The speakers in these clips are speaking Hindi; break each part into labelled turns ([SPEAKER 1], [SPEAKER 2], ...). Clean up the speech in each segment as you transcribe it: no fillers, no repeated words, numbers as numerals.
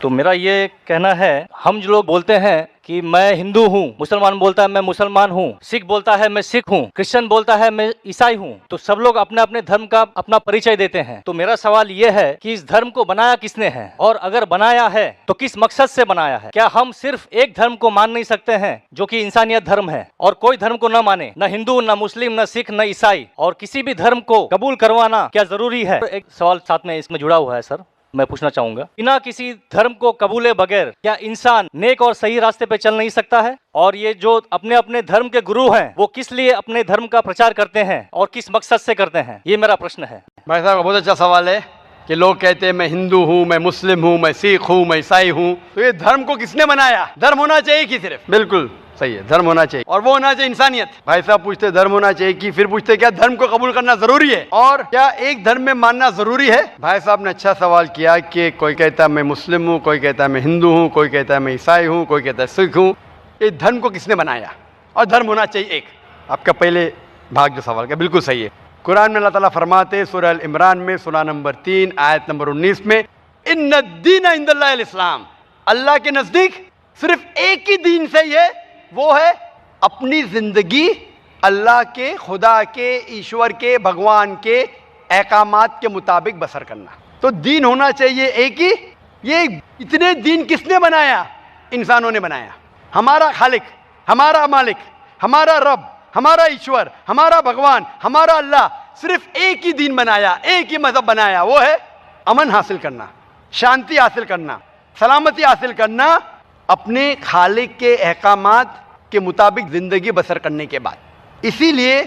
[SPEAKER 1] तो मेरा ये कहना है, हम जो लोग बोलते हैं कि मैं हिंदू हूँ, मुसलमान बोलता है मैं मुसलमान हूँ, सिख बोलता है मैं सिख हूँ, क्रिश्चियन बोलता है मैं ईसाई हूँ, तो सब लोग अपने अपने धर्म का अपना परिचय देते हैं। तो मेरा सवाल ये है कि इस धर्म को बनाया किसने है, और अगर बनाया है तो किस मकसद से बनाया है? क्या हम सिर्फ एक धर्म को मान नहीं सकते हैं जो कि इंसानियत धर्म है, और कोई धर्म को न माने, न हिंदू न मुस्लिम न सिख न ईसाई, और किसी भी धर्म को कबूल करवाना क्या जरूरी है? एक सवाल साथ में इसमें जुड़ा हुआ है सर, मैं पूछना चाहूंगा, बिना किसी धर्म को कबूले बगैर क्या इंसान नेक और सही रास्ते पे चल नहीं सकता है? और ये जो अपने अपने धर्म के गुरु हैं, वो किस लिए अपने धर्म का प्रचार करते हैं और किस मकसद से करते हैं? ये मेरा प्रश्न है।
[SPEAKER 2] भाई साहब, बहुत अच्छा सवाल है कि लोग कहते हैं मैं हिंदू हूँ, मैं मुस्लिम हूँ, मैं सिख हूँ, मैं ईसाई हूँ। तो ये धर्म को किसने बनाया? धर्म होना चाहिए कि सिर्फ? बिल्कुल सही है, धर्म होना चाहिए, और वो होना चाहिए इंसानियत। भाई साहब पूछते धर्म होना चाहिए कि, फिर पूछते क्या धर्म को कबूल करना जरूरी है और क्या एक धर्म में मानना जरूरी है? भाई साहब ने अच्छा सवाल किया कि कोई कहता है मैं मुस्लिम हूँ, कोई कहता है मैं हिंदू हूँ, कोई कहता है मैं ईसाई हूँ, कोई कहता है सिख हूँ। ये धर्म को किसने बनाया और धर्म होना चाहिए एक? आपका पहले भाग जो सवाल का बिल्कुल सही है। कुरान में अल्लाह ताला फरमाते सूरह अल इमरान में सूरह नंबर 3 आयत नंबर 19 में, इन्ना दीन इंदल्लाहिल इस्लाम, अल्लाह के नजदीक सिर्फ एक ही दीन सही है, वो है अपनी जिंदगी अल्लाह के, खुदा के, ईश्वर के, भगवान के अहकामात के मुताबिक बसर करना। तो दीन होना चाहिए एक ही। ये इतने दीन किसने बनाया? इंसानों ने बनाया। हमारा खालिक, हमारा मालिक, हमारा रब, हमारा ईश्वर, हमारा भगवान, हमारा अल्लाह सिर्फ एक ही दीन बनाया, एक ही मजहब बनाया, वो है अमन हासिल करना, शांति हासिल करना, सलामती हासिल करना, अपने खालिक के अहकामात के मुताबिक जिंदगी बसर करने के बाद। इसीलिए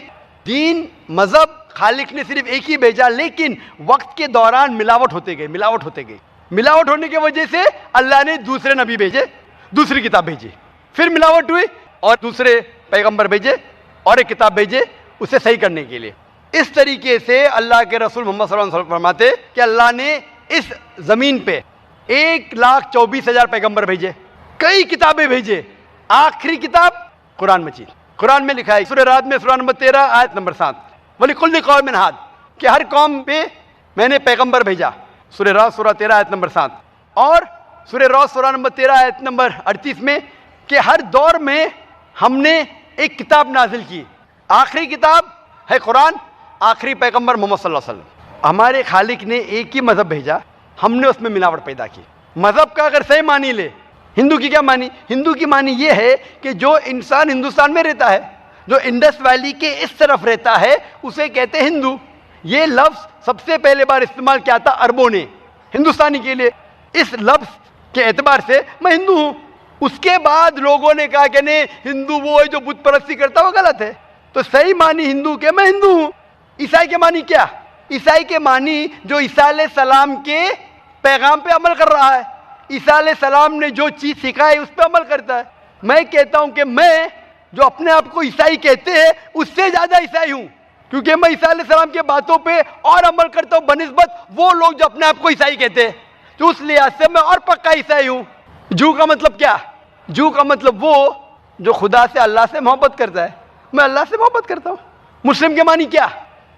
[SPEAKER 2] दीन, मजहब खालिक ने सिर्फ एक ही भेजा, लेकिन वक्त के दौरान मिलावट होते गए, मिलावट होते गई। मिलावट होने की वजह से अल्लाह ने दूसरे नबी भेजे, दूसरी किताब भेजी, फिर मिलावट हुई और दूसरे पैगंबर भेजे और एक किताब भेजे उसे सही करने के लिए। इस तरीके से अल्लाह के रसूल मोहम्मद सल्लल्लाहु अलैहि वसल्लम फरमाते कि अल्लाह ने इस जमीन पे 1,24,000 पैगंबर भेजे, कई किताबें भेजे, आखिरी किताब कुरान मजीद। कुरान में लिखा है सूरह राद में सूरह नंबर 13 आयत नंबर 7, वलिकुल्लि कौमिन हाद, कि हर कौम पे मैंने पैगंबर भेजा। सूरह राद सूरह 13 आयत नंबर 7, और सूरह राद सूरह नंबर 13 आयत नंबर 38 में कि हर दौर में हमने एक किताब नाजिल की, आखिरी किताब है कुरान, आखिरी पैगंबर मोहम्मद सल्लल्लाहु अलैहि वसल्लम। हमारे खालिक ने एक ही मजहब भेजा, हमने उसमें मिलावट पैदा की। मजहब का अगर सही मानी ले, हिंदू की क्या मानी? हिंदू की मानी ये है कि जो इंसान हिंदुस्तान में रहता है, जो इंडस वैली के इस तरफ रहता है, उसे कहते हैं हिंदू। ये लफ्ज सबसे पहले बार इस्तेमाल किया था अरबों ने हिंदुस्तानी के लिए। इस लफ्ज के एतबार से मैं हिंदू हूँ। उसके बाद लोगों ने कहा कि नहीं, हिंदू वो है जो बुत परस्ती करता है, वो गलत है। तो सही मानी हिंदू के मैं हिंदू हूँ। ईसाई के मानी क्या? ईसाई के मानी जो ईसा अलैहिस्सलाम के पैगाम पे अमल कर रहा है, ईसा अलैहिस्सलाम ने जो चीज सिखाई उस पर अमल करता है। मैं कहता हूं कि मैं जो अपने आप को ईसाई कहते हैं उससे ज्यादा ईसाई हूं, क्योंकि मैं ईसा अलैहिस्सलाम की बातों पे और अमल करता हूं बनिस्बत वो लोग जो अपने आप को ईसाई कहते हैं। तो उस लिहाज से मैं और पक्का ईसाई हूं। जू का मतलब क्या? जू का मतलब वो जो खुदा से, अल्लाह से मोहब्बत करता है। मैं अल्लाह से मोहब्बत करता हूं। मुस्लिम के मानी क्या?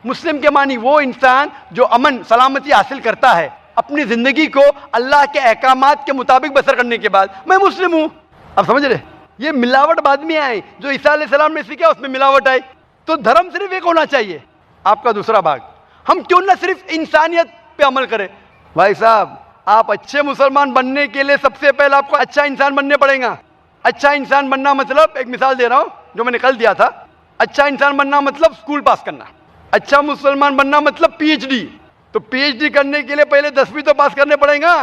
[SPEAKER 2] मुस्लिम के मानी वो इंसान जो अमन सलामती हासिल करता है अपनी जिंदगी को अल्लाह के अहकामात के मुताबिक बसर करने के बाद। मैं मुस्लिम हूं। अब समझ रहे? ये मिलावट बाद में आई, जो ईसा अलैहिस्सलाम ने सीखा उसमें मिलावट आई। तो धर्म सिर्फ एक होना चाहिए। आपका दूसरा भाग, हम क्यों ना सिर्फ इंसानियत पे अमल करें? भाई साहब, आप अच्छे मुसलमान बनने के लिए सबसे पहले आपको अच्छा इंसान बनने पड़ेगा। अच्छा इंसान बनना मतलब, एक मिसाल दे रहा हूं जो मैंने कल दिया था। अच्छा इंसान बनना मतलब स्कूल पास करना। अच्छा मुसलमान बनना मतलब PhD। तो PhD करने के लिए पहले 10वीं तो पास करने पड़ेगा।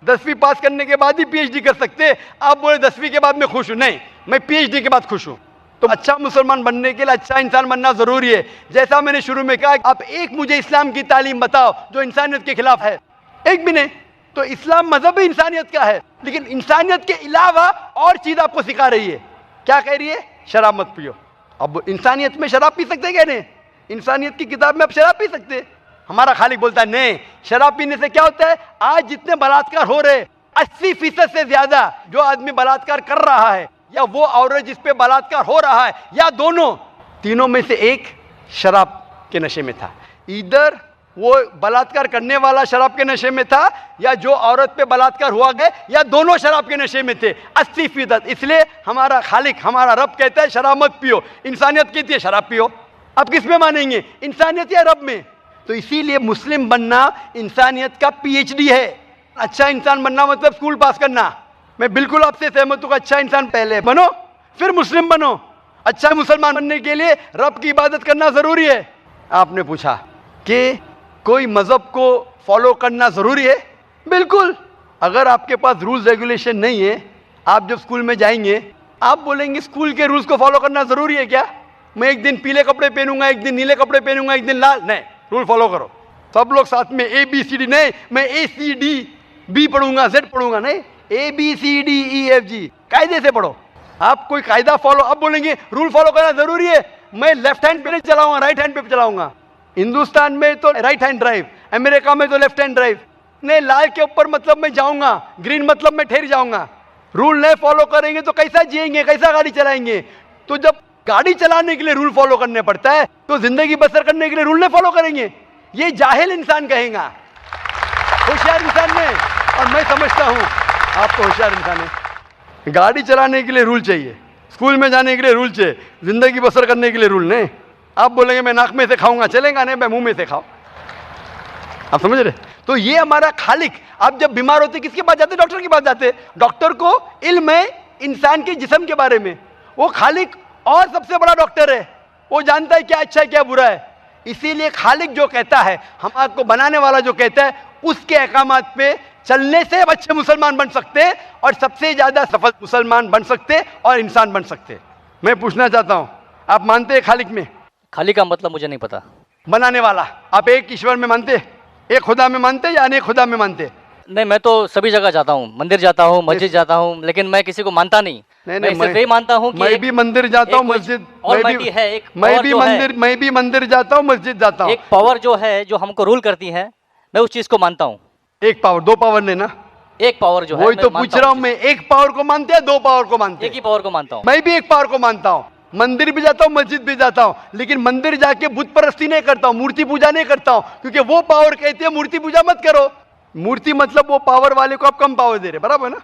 [SPEAKER 2] 10वीं पास करने के बाद ही PhD कर सकते। आप बोले 10वीं के बाद मैं खुश हूं, नहीं, मैं PhD के बाद खुश हूं। तो अच्छा मुसलमान बनने के लिए अच्छा इंसान बनना जरूरी है। जैसा मैंने शुरू में कहा, आप एक मुझे इस्लाम की तालीम बताओ जो इंसानियत के खिलाफ है, एक भी नहीं। तो इस्लाम मजहब ही इंसानियत का है, लेकिन इंसानियत के अलावा और चीज आपको सिखा रही है। क्या कह रही है? शराब मत पियो। अब इंसानियत में शराब पी सकते क्या? नहीं, इंसानियत की किताब में आप शराब पी सकते। हमारा खालिक बोलता है नहीं, शराब पीने से क्या होता है? आज जितने बलात्कार हो रहे, 80% से ज्यादा जो आदमी बलात्कार कर रहा है, या वो औरत जिस पे बलात्कार हो रहा है, या दोनों, तीनों में से एक शराब के नशे में था। इधर वो बलात्कार करने वाला शराब के नशे में था या जो औरत पे बलात्कार हुआ गया, या दोनों शराब के नशे में थे 80%। इसलिए हमारा खालिक, हमारा रब कहता है शराब मत पियो, इंसानियत कहती है शराब पियो। आप किस में मानेंगे, इंसानियत या रब में? तो इसीलिए मुस्लिम बनना इंसानियत का PhD है। अच्छा इंसान बनना मतलब स्कूल पास करना। मैं बिल्कुल आपसे सहमत हूँ, अच्छा इंसान पहले बनो फिर मुस्लिम बनो। अच्छा मुसलमान बनने के लिए रब की इबादत करना जरूरी है। आपने पूछा कि कोई मजहब को फॉलो करना जरूरी है? बिल्कुल। अगर आपके पास रूल्स रेगुलेशन नहीं है, आप जब स्कूल में जाएंगे आप बोलेंगे स्कूल के रूल्स को फॉलो करना जरूरी है क्या? मैं एक दिन पीले कपड़े पहनूंगा, एक दिन नीले कपड़े पहनूंगा, एक दिन लाल। नहीं, रूल फॉलो करो। सब लोग साथ में ABCD, नहीं मैं ACDB पढ़ूंगा, Z पढ़ूंगा, नहीं ABCDEFG कायदे से पढ़ो। आप कोई कायदा फॉलो, अब बोलेंगे रूल फॉलो करना जरूरी है, मैं लेफ्ट हैंड पे नहीं चलाऊंगा, राइट हैंड पे चलाऊंगा। हिंदुस्तान में तो राइट हैंड ड्राइव, अमेरिका में तो लेफ्ट हैंड ड्राइव। नहीं, लाल के ऊपर मतलब मैं जाऊंगा, ग्रीन मतलब मैं ठहर जाऊंगा। रूल नहीं फॉलो करेंगे तो कैसा जिएंगे, कैसा गाड़ी चलाएंगे? तो जब गाड़ी चलाने के लिए रूल फॉलो करने पड़ता है तो जिंदगी बसर करने के लिए रूल नहीं फॉलो करेंगे? ये जाहिल इंसान कहेगा। होशियार इंसान ने, और मैं समझता हूं आप तो होशियार इंसान है। गाड़ी चलाने के लिए रूल चाहिए, स्कूल में जाने के लिए रूल चाहिए, जिंदगी बसर करने के लिए रूल नहीं। आप बोलेंगे मैं नाक में से खाऊंगा, चलेगा नहीं, मैं मुंह में से खाओ। आप समझ रहे? तो ये हमारा खालिक। आप जब बीमार होते किसके पास जाते? डॉक्टर के पास जाते। डॉक्टर को इल्म है इंसान के जिस्म के बारे में, वो खालिक और सबसे बड़ा डॉक्टर है, वो जानता है क्या अच्छा है क्या बुरा है। इसीलिए खालिक जो कहता है, हम आपको बनाने वाला जो कहता है, उसके अहकामात पे चलने से अच्छे मुसलमान बन सकते हैं और सबसे ज्यादा सफल मुसलमान बन सकते और इंसान बन सकते। मैं पूछना चाहता हूं, आप मानते हैं खालिक में?
[SPEAKER 1] खाली का मतलब मुझे नहीं पता।
[SPEAKER 2] बनाने वाला। आप एक ईश्वर में मानते, एक खुदा में मानते या अनेक खुदा में मानते?
[SPEAKER 1] नहीं, मैं तो सभी जगह जाता हूँ, मंदिर जाता हूँ, मस्जिद जाता हूँ, लेकिन मैं किसी को मानता नहीं। मैं सिर्फ यही मानता हूँ कि
[SPEAKER 2] मैं भी मंदिर जाता हूँ, मस्जिद, मैं भी मंदिर जाता हूँ, मस्जिद जाता हूँ।
[SPEAKER 1] एक पावर जो है, जो हमको रूल करती है, मैं उस चीज को मानता हूँ।
[SPEAKER 2] एक पावर, दो पावर ने ना,
[SPEAKER 1] एक पावर जो है,
[SPEAKER 2] वही तो पूछ रहा हूँ मैं। एक पावर को मानते हैं, दो पावर को मानते हैं?
[SPEAKER 1] एक ही पावर को मानता हूँ।
[SPEAKER 2] मैं भी एक पावर को मानता हूँ। मंदिर भी जाता हूँ, मस्जिद भी जाता हूँ, लेकिन मंदिर जाके बुत परस्ती नहीं करता हूँ, मूर्ति पूजा नहीं करता हूँ, क्योंकि वो पावर कहती है मूर्ति पूजा मत करो। मूर्ति मतलब वो पावर वाले को आप कम पावर दे रहे, बराबर ना?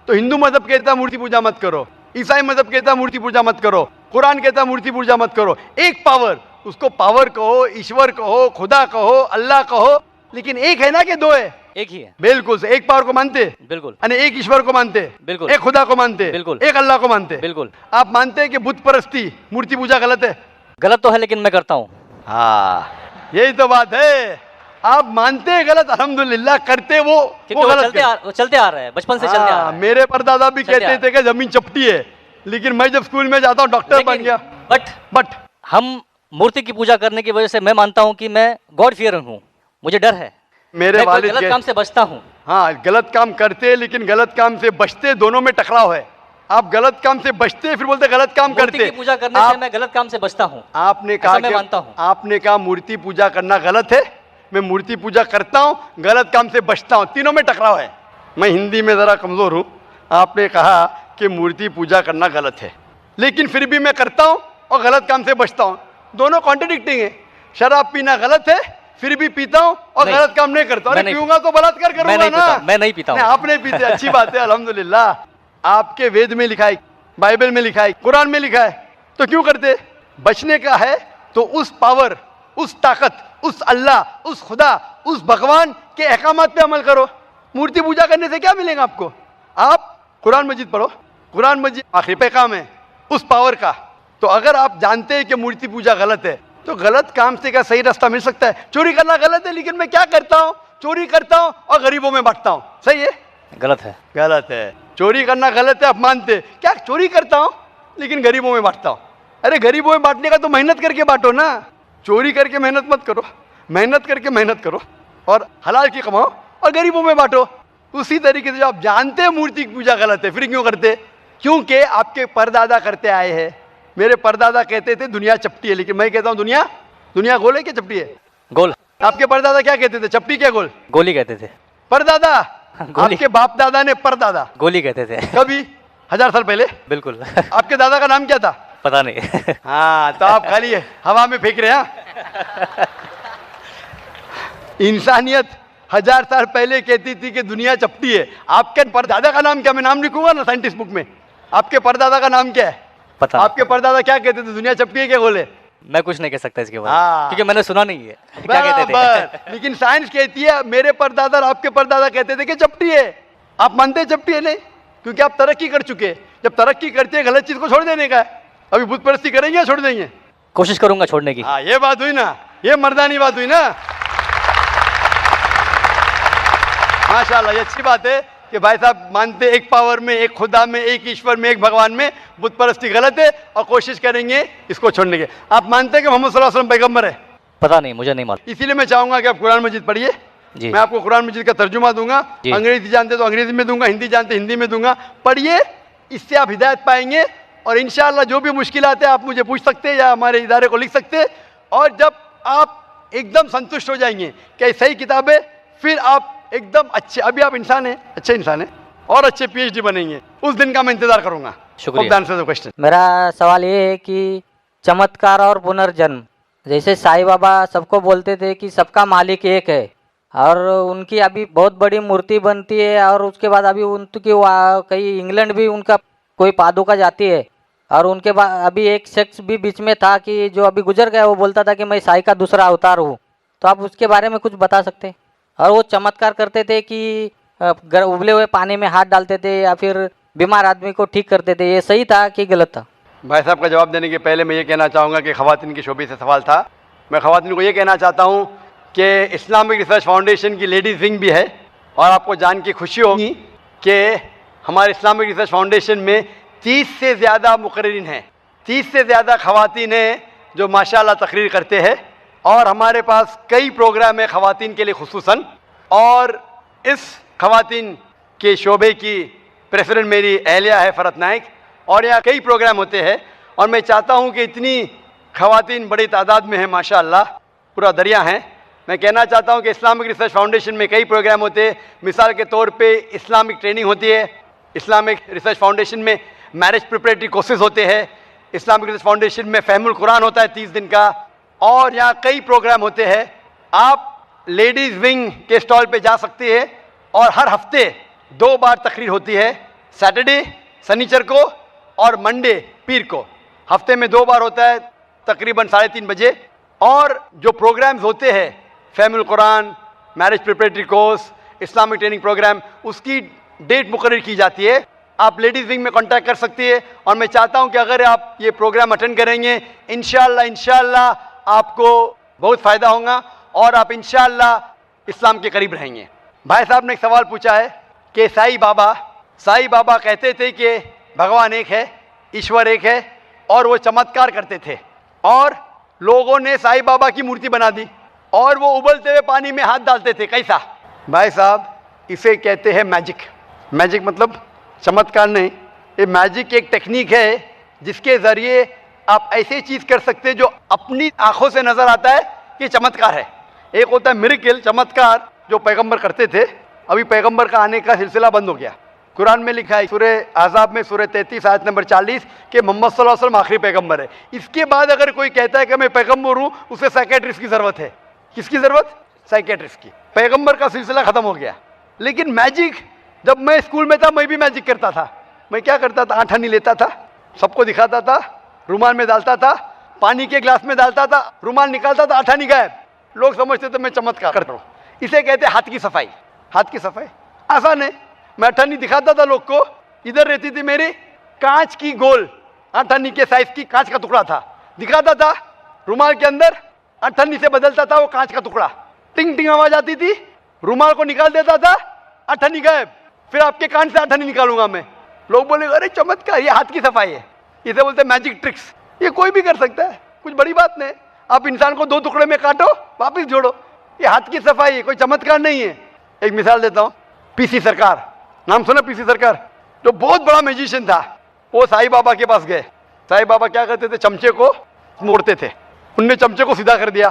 [SPEAKER 2] तो हिंदू मजहब कहता है मूर्ति पूजा मत करो, ईसाई मजहब कहता है मूर्ति पूजा मत करो, कुरान कहता है मूर्ति पूजा मत करो। एक पावर, उसको पावर कहो, ईश्वर कहो, खुदा कहो, अल्लाह कहो, लेकिन एक है ना कि दो है?
[SPEAKER 1] एक ही है।
[SPEAKER 2] बिल्कुल से एक पावर को मानते,
[SPEAKER 1] बिल्कुल।
[SPEAKER 2] यानी एक ईश्वर को मानते,
[SPEAKER 1] बिल्कुल।
[SPEAKER 2] एक खुदा को मानते,
[SPEAKER 1] बिल्कुल।
[SPEAKER 2] एक अल्लाह को मानते,
[SPEAKER 1] बिल्कुल।
[SPEAKER 2] आप मानते हैं कि बुत परस्ती, मूर्ति पूजा गलत है?
[SPEAKER 1] गलत तो है, लेकिन मैं करता हूँ।
[SPEAKER 2] हाँ, यही तो बात है। आप मानते हैं गलत, अल्हम्दुलिल्लाह, करते वो
[SPEAKER 1] चलते आ रहा है, बचपन से चलते आ रहा है।
[SPEAKER 2] मेरे परदादा भी कहते थे कि जमीन चपटी है, लेकिन मैं जब स्कूल में जाता हूँ डॉक्टर बन गया। बट
[SPEAKER 1] हम मूर्ति की पूजा करने की वजह से मैं मानता हूँ कि मैं गॉड फियर हूँ, मुझे डर है,
[SPEAKER 2] मेरे वालिद
[SPEAKER 1] गलत काम से बचता हूँ।
[SPEAKER 2] हाँ, गलत काम करते लेकिन गलत काम से बचते, दोनों में टकराव है। आप गलत काम से बचते फिर बोलते गलत काम करते।
[SPEAKER 1] मूर्ति की पूजा करने से मैं गलत काम से बचता हूँ।
[SPEAKER 2] आपने कहा
[SPEAKER 1] मैं मानता हूँ।
[SPEAKER 2] आपने कहा मूर्ति पूजा करना गलत है, मैं मूर्ति पूजा करता हूँ, गलत काम से बचता हूँ, तीनों में टकराव है। मैं हिंदी में जरा कमजोर हूँ। आपने कहा कि मूर्ति पूजा करना गलत है, लेकिन फिर भी मैं करता हूँ और गलत काम से बचता हूँ, दोनों कॉन्ट्रडिक्टिंग है। शराब पीना गलत है, फिर भी पीता हूँ और गलत काम नहीं करता। अरे पीऊंगा तो बलात्कार करूंगा ना।
[SPEAKER 1] मैं नहीं पीता हूँ।
[SPEAKER 2] आप नहीं पीते, अच्छी बात है, अल्हम्दुलिल्लाह। आपके वेद में लिखा है, बाइबल में लिखा है, कुरान में लिखा है, तो क्यों करते? बचने का है तो उस पावर, उस ताकत, उस अल्लाह, उस खुदा, उस भगवान के अहकामात पे अमल करो। मूर्ति पूजा करने से क्या मिलेगा आपको? आप कुरान मजीद पढ़ो, कुरान मजीद आखिरी पैगाम है उस पावर का। तो अगर आप जानते हैं कि मूर्ति पूजा गलत है, तो गलत काम से क्या सही रास्ता मिल सकता है? चोरी करना गलत है, लेकिन मैं क्या करता हूँ? चोरी करता हूँ और गरीबों में बांटता हूँ, सही है?
[SPEAKER 1] गलत है,
[SPEAKER 2] गलत है। चोरी करना गलत है, आप मानते क्या? चोरी करता हूँ लेकिन गरीबों में बांटता हूँ। अरे गरीबों में बांटने का तो मेहनत करके बांटो ना, चोरी करके मेहनत मत करो, मेहनत करके मेहनत करो और हलाल की कमाओ और गरीबों में बांटो। उसी तरीके से जो आप जानते हैं मूर्ति की पूजा गलत है, फिर क्यों करते? क्योंकि आपके परदादा करते आए हैं। मेरे परदादा कहते थे दुनिया चपटी है, लेकिन मैं कहता हूँ दुनिया गोल है क्या चपटी है?
[SPEAKER 1] गोल।
[SPEAKER 2] आपके परदादा क्या कहते थे? चपटी क्या गोल?
[SPEAKER 1] गोली कहते थे।
[SPEAKER 2] परदादा? आपके बाप दादा ने परदादा
[SPEAKER 1] गोली कहते थे।
[SPEAKER 2] कभी 1000 साल पहले?
[SPEAKER 1] बिल्कुल।
[SPEAKER 2] आपके दादा का नाम क्या था?
[SPEAKER 1] पता नहीं।
[SPEAKER 2] हाँ, तो आप खाली हवा में फेंक रहे हैं। इंसानियत 1000 साल पहले कहती थी कि दुनिया चपटी है। आपके परदादा का नाम क्या, मैं नाम लिखूंगा ना साइंटिस्ट बुक में, आपके परदादा का नाम क्या है?
[SPEAKER 1] पता
[SPEAKER 2] आपके परदादा क्या कहते थे, दुनिया चपटी है क्या बोले?
[SPEAKER 1] मैं कुछ नहीं कह सकता इसके बारे
[SPEAKER 2] हाँ।
[SPEAKER 1] में, क्योंकि मैंने सुना नहीं है क्या कहते थे।
[SPEAKER 2] बराबर। लेकिन साइंस कहती है मेरे परदादा और आपके परदादा कहते थे कि चपटी है। आप मानते हैं चपटी है? नहीं, क्योंकि आप तरक्की कर चुके हैं। जब तरक्की करते हैं गलत चीज को छोड़ देने का है। अभी बुत परस्ती करेंगे या छोड़ देंगे?
[SPEAKER 1] कोशिश करूंगा छोड़ने की।
[SPEAKER 2] हाँ, ये बात हुई ना, ये मर्दानी बात हुई ना। माशाल्लाह, ये अच्छी बात है कि भाई साहब मानते एक पावर में, एक खुदा में, एक ईश्वर में, एक भगवान में। बुत परस्ती गलत है और कोशिश करेंगे इसको छोड़ने की। आप मानते हैं कि मोहम्मद सल्लल्लाहु अलैहि वसल्लम पैगंबर है?
[SPEAKER 1] पता नहीं, मुझे नहीं मालूम।
[SPEAKER 2] इसीलिए मैं चाहूंगा कि आप कुरान मजीद पढ़िए।
[SPEAKER 1] जी।
[SPEAKER 2] मैं आपको कुरान मजीद का तर्जुमा दूंगा।
[SPEAKER 1] जी।
[SPEAKER 2] अंग्रेजी जानते तो अंग्रेजी में दूंगा, हिंदी जानते हिंदी में दूंगा। पढ़िए, इससे आप हिदायत पाएंगे और इंशाअल्लाह जो भी मुश्किल आते हैं आप मुझे पूछ सकते हैं या हमारे इदारे को लिख सकते हैं। और जब आप एकदम संतुष्ट हो जाएंगे कि ये सही किताब है, फिर आप एकदम अच्छे, अभी आप इंसान हैं, अच्छे इंसान हैं और अच्छे PhD बनेंगे। उस दिन का मैं इंतजार करूंगा।
[SPEAKER 1] शुक्रिया।
[SPEAKER 2] क्वेश्चन
[SPEAKER 3] मेरा सवाल ये है कि चमत्कार और पुनर्जन्म, जैसे साईं बाबा सबको बोलते थे कि सबका मालिक एक है, और उनकी अभी बहुत बड़ी मूर्ति बनती है, और उसके बाद अभी उनकी कहीं इंग्लैंड भी उनका कोई पादुका जाती है, और उनके बाद अभी एक शख्स भी बीच में था कि जो अभी गुजर गया, वो बोलता था कि मैं साईं का दूसरा अवतार हूँ। तो आप उसके बारे में कुछ बता सकते हैं? और वो चमत्कार करते थे कि उबले हुए पानी में हाथ डालते थे या फिर बीमार आदमी को ठीक करते थे, ये सही था कि गलत था?
[SPEAKER 2] भाई साहब का जवाब देने के पहले मैं ये कहना चाहूँगा कि ख़वातीन की शोबे से सवाल था। मैं ख़वातीन को ये कहना चाहता हूँ कि इस्लामिक रिसर्च फाउंडेशन की लेडीज़ विंग भी है, और आपको जान के खुशी होगी कि हमारे इस्लामिक रिसर्च फाउंडेशन में 30 से ज़्यादा मुकर्रिरीन हैं, 30 से ज़्यादा ख़वातीन हैं जो माशाअल्लाह तकरीर करते हैं। और हमारे पास कई प्रोग्राम है ख़वातीन के लिए खुसूसन, और इस ख़वातीन के शोबे की प्रेसिडेंट मेरी अहलिया है फ़रत नाइक, और यहाँ कई प्रोग्राम होते हैं। और मैं चाहता हूँ कि इतनी ख़वातीन बड़ी तादाद में हैं, माशाअल्लाह पूरा दरिया हैं। मैं कहना चाहता हूँ कि इस्लामिक रिसर्च फाउंडेशन में कई प्रोग्राम होते हैं। मिसाल के तौर पे इस्लामिक ट्रेनिंग होती है, इस्लामिक रिसर्च फाउंडेशन में मैरिज प्रिपरेटरी कोर्सेज होते हैं, इस्लामिक रिसर्च फाउंडेशन में फ़हमुल कुरान होता है 30 दिन का, और यहाँ कई प्रोग्राम होते हैं। आप लेडीज़ विंग के स्टॉल पे जा सकते हैं, और हर हफ्ते 2 बार तकरीर होती है, सैटरडे सनीचर को और मंडे पीर को। हफ्ते में 2 बार होता है तकरीबन 3:30 बजे। और जो प्रोग्राम्स होते हैं, Fahmul Quran, marriage preparatory course, Islamic training programme, उसकी डेट मुकर्रर की जाती है। आप लेडीज़ विंग में कांटेक्ट कर सकती है। और मैं चाहता हूं कि अगर आप ये प्रोग्राम अटेंड करेंगे, इंशाअल्लाह आपको बहुत फ़ायदा होगा और आप इंशाअल्लाह इस्लाम के करीब रहेंगे। भाई साहब ने एक सवाल पूछा है कि साईं बाबा कहते थे कि भगवान एक है, ईश्वर एक है, और वो चमत्कार करते थे, और लोगों ने साईं बाबा की मूर्ति बना दी और वो उबलते हुए पानी में हाथ डालते थे। कैसा? भाई साहब, इसे कहते हैं मैजिक। मैजिक मतलब चमत्कार नहीं, ये मैजिक एक टेक्निक है जिसके ज़रिए आप ऐसी चीज़ कर सकते हैं जो अपनी आंखों से नज़र आता है कि चमत्कार है। एक होता है मिरेकल, चमत्कार, जो पैगंबर करते थे। अभी पैगंबर का आने का सिलसिला बंद हो गया। कुरान में लिखा है सूरह अहज़ाब में सूरह 33 आयत नंबर 40 कि मोहम्मद सल्लल्लाहु अलैहि वसल्लम आखिरी पैगंबर है। इसके बाद अगर कोई कहता है कि मैं पैगंबर हूँ, उसे साइकेट्रिस्ट की ज़रूरत है। किसकी ज़रूरत? साइकेट्रिस्ट की। पैगंबर का सिलसिला ख़त्म हो गया। लेकिन मैजिक, जब मैं स्कूल में था मैं भी मैजिक करता था। मैं क्या करता था? आठानी लेता था, सबको दिखाता था, रुमाल में डालता था, पानी के ग्लास में डालता था, रुमाल निकालता था, आठानी गायब। लोग समझते थे मैं चमत्कार करता हूँ। इसे कहते हैं हाथ की सफाई। हाथ की सफाई आसान है। मैं अठानी दिखाता था लोग को, इधर रहती थी मेरी कांच की गोल अठानी के साइज की कांच का टुकड़ा था, दिखाता था, रुमाल के अंदर अठानी से बदलता था वो कांच का टुकड़ा, टिंग टिंग आवाज आती थी, रुमाल को निकाल देता था, अठानी गायब। फिर आपके कान से अठानी निकालूंगा मैं। लोग बोले अरे चमत्कार, ये हाथ की सफाई है, इसे बोलते हैं मैजिक ट्रिक्स। ये कोई भी कर सकता है, कुछ बड़ी बात नहीं। आप इंसान को 2 टुकड़े में काटो, वापिस जोड़ो, ये हाथ की सफाई है, कोई चमत्कार नहीं है। एक मिसाल देता हूँ, पीसी सरकार, नाम सुना? पीसी सरकार जो बहुत बड़ा म्यूजिशियन था, वो साईं बाबा के पास गए। साईं बाबा क्या करते थे? चमचे को मोड़ते थे। उनने चमचे को सीधा कर दिया।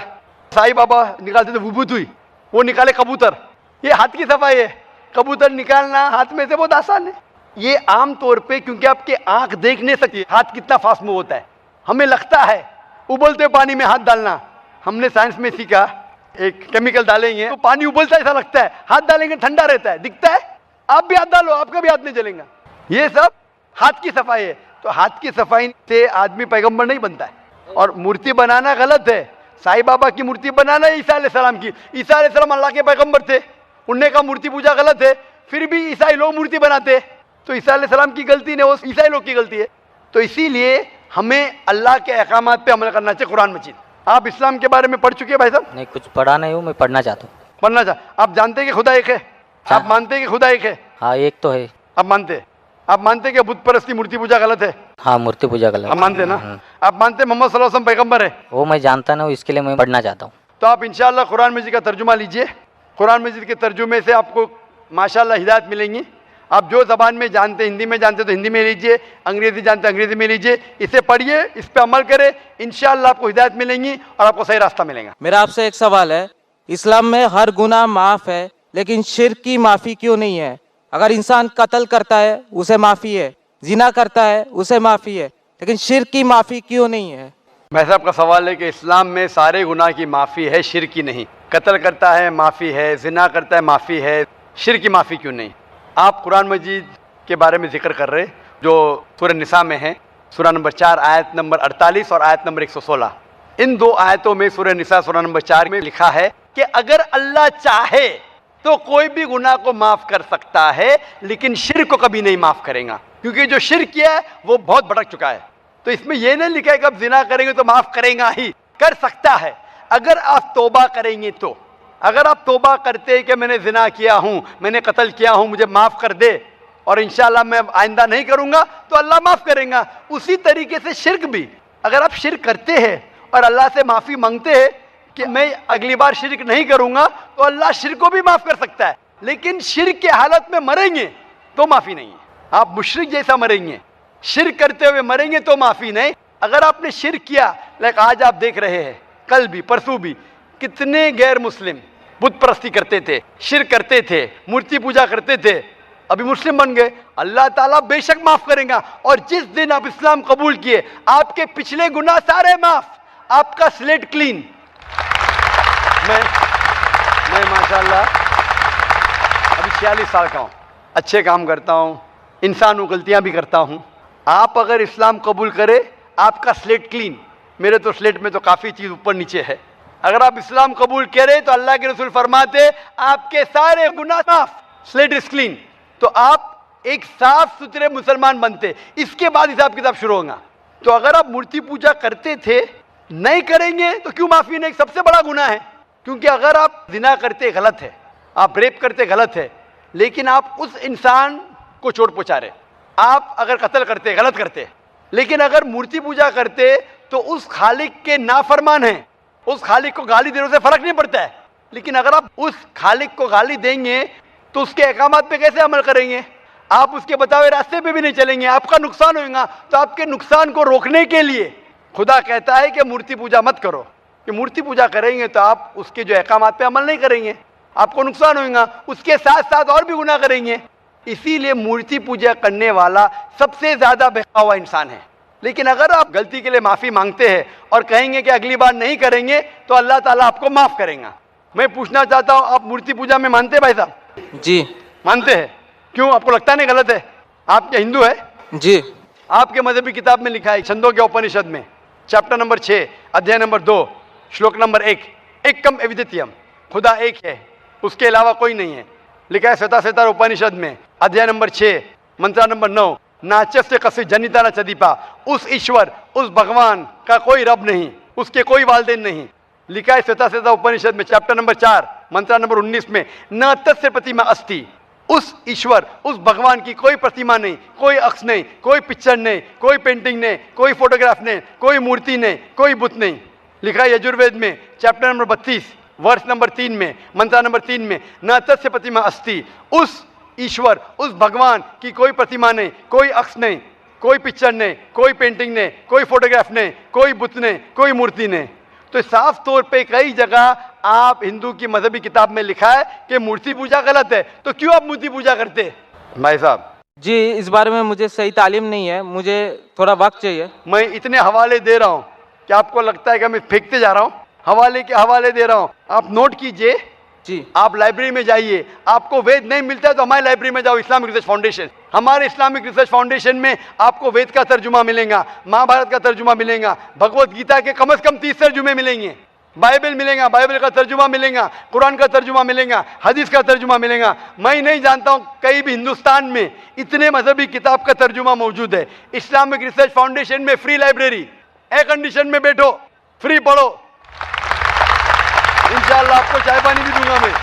[SPEAKER 2] साईं बाबा निकालते थे विभूत हुई, वो निकाले कबूतर। ये हाथ की सफाई है। कबूतर निकालना हाथ में से बहुत आसान है। ये आम तौर पे, क्योंकि आपके आंख देख नहीं सकती हाथ कितना फास्ट मूव होता है, हमें लगता है उबलते पानी में हाथ डालना। हमने साइंस में सीखा एक केमिकल डालेंगे तो पानी उबलता है ऐसा लगता है, हाथ डालेंगे ठंडा रहता है, दिखता है। आप भी हाथ डालो, आपका भी हाथ नहीं जलेगा। ये सब हाथ की सफाई है। तो हाथ की सफाई से आदमी पैगंबर नहीं बनता है। और मूर्ति बनाना गलत है। साईं बाबा की मूर्ति बनाना है ईसा अलैहिस्सलाम की। ईसा अलैहिस्सलाम अल्लाह के पैगंबर थे, उनने कहा मूर्ति पूजा गलत है, फिर भी ईसाई लोग मूर्ति बनाते। तो ईसा अलैहिस्सलाम की गलती नहीं, वो ईसाई लोग की गलती है। तो इसीलिए हमें अल्लाह के अहकामात पे अमल करना चाहिए। कुरान मजीद, आप इस्लाम के बारे में पढ़ चुके हैं भाई साहब?
[SPEAKER 3] नहीं, कुछ पढ़ा नहीं हूँ, मैं पढ़ना चाहता हूँ।
[SPEAKER 2] पढ़ना चाह आप जानते हैं कि खुदा एक है? आप मानते हैं कि खुदा एक है?
[SPEAKER 3] हाँ, एक तो है।
[SPEAKER 2] आप मानते हैं? आप मानते हैं कि बुत परस्ती मूर्ति पूजा गलत है?
[SPEAKER 3] हाँ, मूर्ति पूजा गलत।
[SPEAKER 2] आप मानते हैं ना? आप मानते हैं मोहम्मद सल्लल्लाहु अलैहि वसल्लम पैगंबर है?
[SPEAKER 3] वो मैं जानता नहीं हूँ, इसके लिए मैं पढ़ना चाहता हूँ।
[SPEAKER 2] तो आप इंशाअल्लाह कुरान मजीद का तर्जुमा लीजिए। कुरान मजीद के तर्जुमे से आपको माशाअल्लाह हिदायत मिलेंगी। आप जो ज़बान में जानते, हिंदी में जानते तो हिंदी में लीजिए, अंग्रेज़ी जानते अंग्रेज़ी में लीजिए। इसे पढ़िए, इस पे अमल करें, इंशाअल्लाह आपको हिदायत मिलेंगी और आपको सही रास्ता मिलेगा।
[SPEAKER 4] मेरा आपसे एक सवाल है, इस्लाम में हर गुनाह माफ़ है, लेकिन शिर्क की माफ़ी क्यों नहीं है? अगर इंसान कत्ल करता है उसे माफ़ी है, जिना करता है उसे माफ़ी है, लेकिन शिर्क की माफ़ी क्यों नहीं है?
[SPEAKER 2] भाई साहब का सवाल है कि इस्लाम में सारे गुनाह की माफ़ी है, शिर्क की नहीं। कत्ल करता है माफ़ी है, जिना करता है माफ़ी है, शिर्क की माफ़ी क्यों नहीं? आप कुरान मजीद के बारे में जिक्र कर रहे जो सूरह निसा में है, सूरह नंबर 4 आयत नंबर 48 और आयत नंबर 116। इन दो आयतों में सूरह निसा सूरह नंबर 4 में लिखा है कि अगर अल्लाह चाहे तो कोई भी गुनाह को माफ़ कर सकता है, लेकिन शिर्क को कभी नहीं माफ़ करेगा, क्योंकि जो शिर्क किया है वो बहुत भटक चुका है। तो इसमें यह नहीं लिखा है कि अब जिना करेंगे तो माफ़ करेगा ही, कर सकता है अगर आप तौबा करेंगे तो। अगर आप तौबा करते हैं कि मैंने जिना किया हूँ, मैंने कत्ल किया हूँ, मुझे माफ़ कर दे और इंशाअल्लाह मैं आइंदा नहीं करूँगा, तो अल्लाह माफ़ करेगा। उसी तरीके से शिर्क भी, अगर आप शिर्क करते हैं और अल्लाह से माफ़ी मांगते हैं कि मैं अगली बार शिर्क नहीं करूँगा, तो अल्लाह शिर्क को भी माफ़ कर सकता है। लेकिन शिर्क के हालत में मरेंगे तो माफ़ी नहीं है। आप मुशरिक जैसा मरेंगे, शिर्क करते हुए मरेंगे तो माफ़ी नहीं। अगर आपने शिर्क किया, लाइक आज आप देख रहे हैं, कल भी परसों भी कितने गैर मुस्लिम बुत परस्ती करते थे, शिर्क करते थे, मूर्ति पूजा करते थे, अभी मुस्लिम बन गए। अल्लाह ताला बेशक माफ़ करेगा। और जिस दिन आप इस्लाम कबूल किए, आपके पिछले गुनाह सारे माफ़, आपका स्लेट क्लीन। मैं माशाअल्लाह अभी 46 साल का हूँ, अच्छे काम करता हूँ, इंसान हूँ, गलतियाँ भी करता हूँ। आप अगर इस्लाम कबूल करें, आपका स्लेट क्लीन। मेरे तो स्लेट में तो काफ़ी चीज़ ऊपर नीचे है। अगर आप इस्लाम कबूल करें तो अल्लाह के रसूल फरमाते आपके सारे गुनाह माफ, स्लेट इज क्लीन। तो आप एक साफ सुथरे मुसलमान बनते, इसके बाद हिसाब किताब शुरू होगा। तो अगर आप मूर्ति पूजा करते थे, नहीं करेंगे तो क्यों माफ़ी नहीं? सबसे बड़ा गुनाह है। क्योंकि अगर आप जिना करते गलत है, आप रेप करते गलत है, लेकिन आप उस इंसान को चोट पहुँचा रहे। आप अगर कत्ल करते गलत करते, लेकिन अगर मूर्ति पूजा करते तो उस खालिक के नाफरमान हैं, उस खालिक को गाली देने से फर्क नहीं पड़ता है। लेकिन अगर आप उस खालिक को गाली देंगे तो उसके अहकामात पे कैसे अमल करेंगे? आप उसके बताए रास्ते पे भी नहीं चलेंगे, आपका नुकसान होगा। तो आपके नुकसान को रोकने के लिए खुदा कहता है कि मूर्ति पूजा मत करो। कि मूर्ति पूजा करेंगे तो आप उसके जो अहकामात पे अमल नहीं करेंगे, आपको नुकसान होगा, उसके साथ साथ और भी गुनाह करेंगे। इसीलिए मूर्ति पूजा करने वाला सबसे ज़्यादा बहका हुआ इंसान है। लेकिन अगर आप गलती के लिए माफ़ी मांगते हैं और कहेंगे कि अगली बार नहीं करेंगे, तो अल्लाह ताला आपको माफ़ करेगा। मैं पूछना चाहता हूँ, आप मूर्ति पूजा में मानते हैं भाई साहब?
[SPEAKER 4] जी
[SPEAKER 2] मानते हैं। क्यों, आपको लगता नहीं गलत है? आप क्या हिंदू है?
[SPEAKER 4] जी।
[SPEAKER 2] आपके मजहबी किताब में लिखा है, छंदों के उपनिषद में चैप्टर नंबर 6 अध्याय नंबर 2 श्लोक नंबर 1, एकम अद्वितीयम, खुदा एक है, उसके अलावा कोई नहीं है। लिखा है श्वेता उपनिषद में अध्याय नंबर 6 मंत्र नंबर 9, नाचस्य कसी जनिता न चदीपा, उस ईश्वर, उस भगवान का कोई रब नहीं, उसके कोई वालदेन नहीं। लिखा है श्वेता उपनिषद में चैप्टर नंबर 4 मंत्र नंबर 19 में, न तस्य प्रतिमा अस्ति, उस ईश्वर, उस भगवान की कोई प्रतिमा नहीं, कोई अक्ष नहीं, कोई पिक्चर नहीं, कोई पेंटिंग नहीं, कोई फोटोग्राफ नहीं, कोई मूर्ति नहीं, कोई बुत नहीं। लिखा है यजुर्वेद में चैप्टर नंबर 32 वर्ष नंबर 3 में मंत्र नंबर 3 में, न तस्य प्रतिमा अस्ति, उस ईश्वर, उस भगवान की कोई प्रतिमा नहीं, कोई अक्ष नहीं, कोई पिक्चर नहीं, कोई पेंटिंग नहीं, कोई फोटोग्राफ नहीं, कोई बुत नहीं, कोई मूर्ति नहीं। तो साफ तौर पे कई जगह आप हिंदू की मजहबी किताब में लिखा है कि मूर्ति पूजा गलत है, तो क्यों आप मूर्ति पूजा करते हैं भाई साहब?
[SPEAKER 4] जी, इस बारे में मुझे सही तालीम नहीं है, मुझे थोड़ा वक्त चाहिए।
[SPEAKER 2] मैं इतने हवाले दे रहा हूँ कि आपको लगता है कि मैं फेंकते जा रहा हूँ। हवाले के हवाले दे रहा हूं, आप नोट कीजिए।
[SPEAKER 4] जी।
[SPEAKER 2] आप लाइब्रेरी में जाइए, आपको वेद नहीं मिलता है तो हमारी लाइब्रेरी में जाओ, इस्लामिक रिसर्च फाउंडेशन। हमारे इस्लामिक रिसर्च फाउंडेशन में आपको वेद का तर्जुमा मिलेगा, महाभारत का तर्जुमा मिलेगा, भगवत गीता के कम से कम 30 तर्जुमे मिलेंगे, बाइबल मिलेगा, बाइबल का तर्जुमा मिलेगा, कुरान का तर्जुमा मिलेगा, हदीस का तर्जुमा मिलेगा। मैं नहीं जानता हूं कहीं भी हिंदुस्तान में इतने मजहबी किताब का तर्जुमा मौजूद है। इस्लामिक रिसर्च फाउंडेशन में फ्री लाइब्रेरी, एयर कंडीशन में बैठो, फ्री पढ़ो। इंशाअल्लाह आपको चाय पानी भी दूंगा मैं।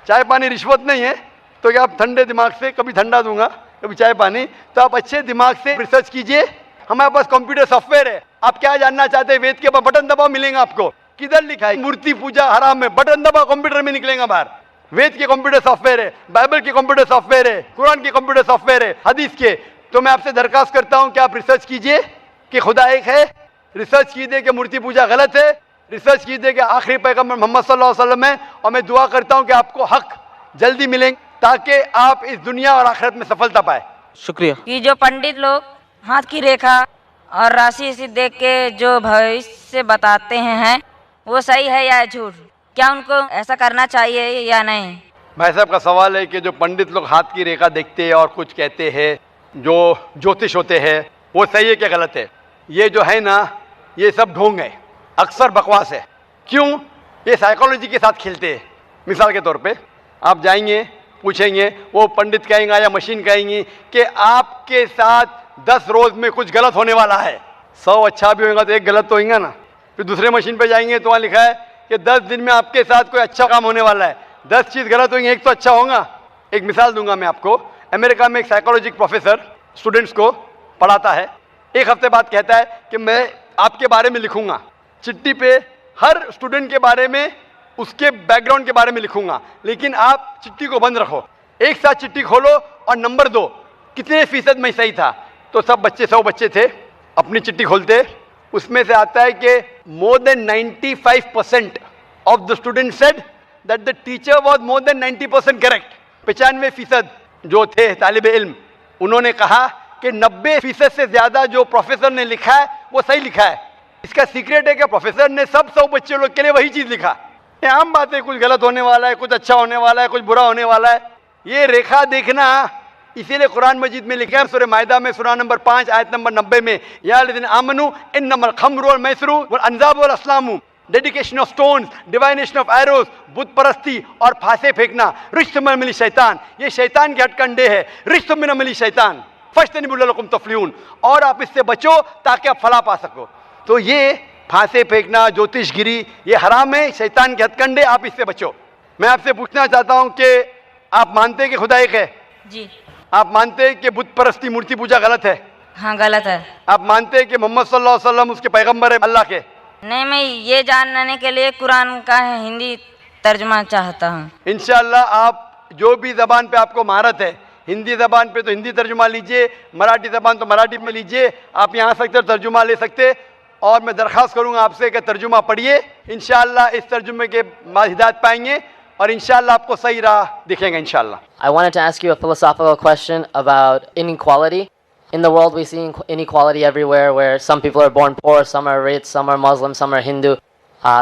[SPEAKER 2] चाय पानी रिश्वत नहीं है, तो क्या आप ठंडे दिमाग से, कभी ठंडा दूंगा कभी चाय पानी, तो आप अच्छे दिमाग से रिसर्च कीजिए। हमारे पास कंप्यूटर सॉफ्टवेयर है, आप क्या जानना चाहते हैं वेद के ऊपर बटन दबाओ, मिलेगा आपको। किधर लिखा है मूर्ति पूजा हराम है, बटन दबाओ कंप्यूटर में निकलेगा बाहर। वेद के कंप्यूटर सॉफ्टवेयर है, बाइबल के कंप्यूटर सॉफ्टवेयर है, कुरान के कंप्यूटर सॉफ्टवेयर है, हदीस के। तो मैं आपसे दरखास्त करता हूं कि आप रिसर्च कीजिए कि खुदा एक है, रिसर्च कीजिए कि मूर्ति पूजा गलत है, रिसर्च कीजिए कि आखिरी पैगंबर मोहम्मद सल्लल्लाहु अलैहि वसल्लम है। और मैं दुआ करता हूं कि आपको हक जल्दी मिलेंगे ताकि आप इस दुनिया और आखिरत में सफलता पाए।
[SPEAKER 4] शुक्रिया।
[SPEAKER 5] कि जो पंडित लोग हाथ की रेखा और राशि से देख के जो भविष्य बताते हैं वो सही है या झूठ? क्या उनको ऐसा करना चाहिए या नहीं?
[SPEAKER 2] भाई साहब का सवाल है कि जो पंडित लोग हाथ की रेखा देखते हैं और कुछ कहते हैं, जो ज्योतिष होते हैं, वो सही है क्या गलत है? ये जो है ना, ये सब ढोंग है, अक्सर बकवास है। क्यों? ये साइकोलॉजी के साथ खेलते हैं। मिसाल के तौर पे आप जाएंगे, पूछेंगे, वो पंडित कहेंगे या मशीन कहेंगी कि आपके साथ 10 रोज में कुछ गलत होने वाला है। 100 अच्छा भी होगा तो एक गलत तो होगा ना। फिर दूसरे मशीन पे जाएंगे तो वहाँ लिखा है कि 10 दिन में आपके साथ कोई अच्छा काम होने वाला है। 10 चीज़ गलत होंगी, एक तो अच्छा होगा। एक मिसाल दूंगा मैं आपको। अमेरिका में एक साइकोलॉजी प्रोफेसर स्टूडेंट्स को पढ़ाता है। एक हफ्ते बाद कहता है कि मैं आपके बारे में लिखूंगा, चिट्ठी पे हर स्टूडेंट के बारे में, उसके बैकग्राउंड के बारे में लिखूंगा, लेकिन आप चिट्ठी को बंद रखो। एक साथ चिट्ठी खोलो और नंबर दो, कितने फीसद में सही था। तो सब बच्चे, 100 बच्चे थे, अपनी चिट्ठी खोलते, उसमें से आता है कि more than 95% of the student said that the teacher was more than 90% correct. 95% जो थे तालिब इल्म, उन्होंने कहा कि 90% से ज्यादा जो प्रोफेसर ने लिखा है वो सही लिखा है। इसका सीक्रेट है कि प्रोफेसर ने सब 100 बच्चे लोग के लिए वही चीज लिखा। ये आम बात है, कुछ गलत होने वाला है, कुछ अच्छा होने वाला है, कुछ बुरा होने वाला है। ये रेखा देखना, इसीलिए कुरान मजीद में लिखा है सूरह माइदा में सूरह नंबर 5 आयत नंबर 90 में, या लज़ीना आमनू इन्नमल खम्रु वल मैसरू वल अंज़ाबु वल अस्लामु, dedication of stones, divination of arrows, बुत परस्ती और फांसे फेंकना, रिज्सुम मिन अमली शैतान, ये शैतान के हथकंडे है। रिज्सुम मिन अमली शैतान फज्तनिबू लअल्लकुम तुफ्लिहून, और आप इससे बचो ताकि आप फलाह पा सको। तो ये फांसे फेंकना, ज्योतिषगिरी, ये हराम है, शैतान के हथकंडे, आप इससे बचो। मैं आपसे पूछना चाहता हूं कि आप मानते हैं कि खुदा एक है?
[SPEAKER 5] जी।
[SPEAKER 2] आप मानते हैं कि बुत परस्ती, मूर्ति पूजा गलत है?
[SPEAKER 5] हाँ, गलत है।
[SPEAKER 2] आप मानते हैं कि मोहम्मद सल्लल्लाहु अलैहि वसल्लम उसके पैगंबर है अल्लाह के?
[SPEAKER 5] नहीं, मैं ये जानने के लिए कुरान का हिंदी तर्जुमा चाहता हूँ।
[SPEAKER 2] इंशाअल्लाह आप जो भी ज़बान पे आपको महारत है, हिंदी ज़बान पे तो हिंदी तर्जुमा लीजिए, मराठी ज़बान तो मराठी में लीजिए, आप यहाँ सकते तर्जुमा ले सकते। और मैं दरख्वास्त करूँगा आपसे कि तर्जुमा पढ़िए, इंशाअल्लाह इस तर्जुमे के बाद हिदायत पाएंगे और इंशाअल्लाह आपको सही राह दिखेगा इंशाअल्लाह।
[SPEAKER 6] I wanted to ask you a philosophical question about inequality. In the world we see inequality everywhere, where some people are born poor, some are rich, some are Muslim, some are Hindu,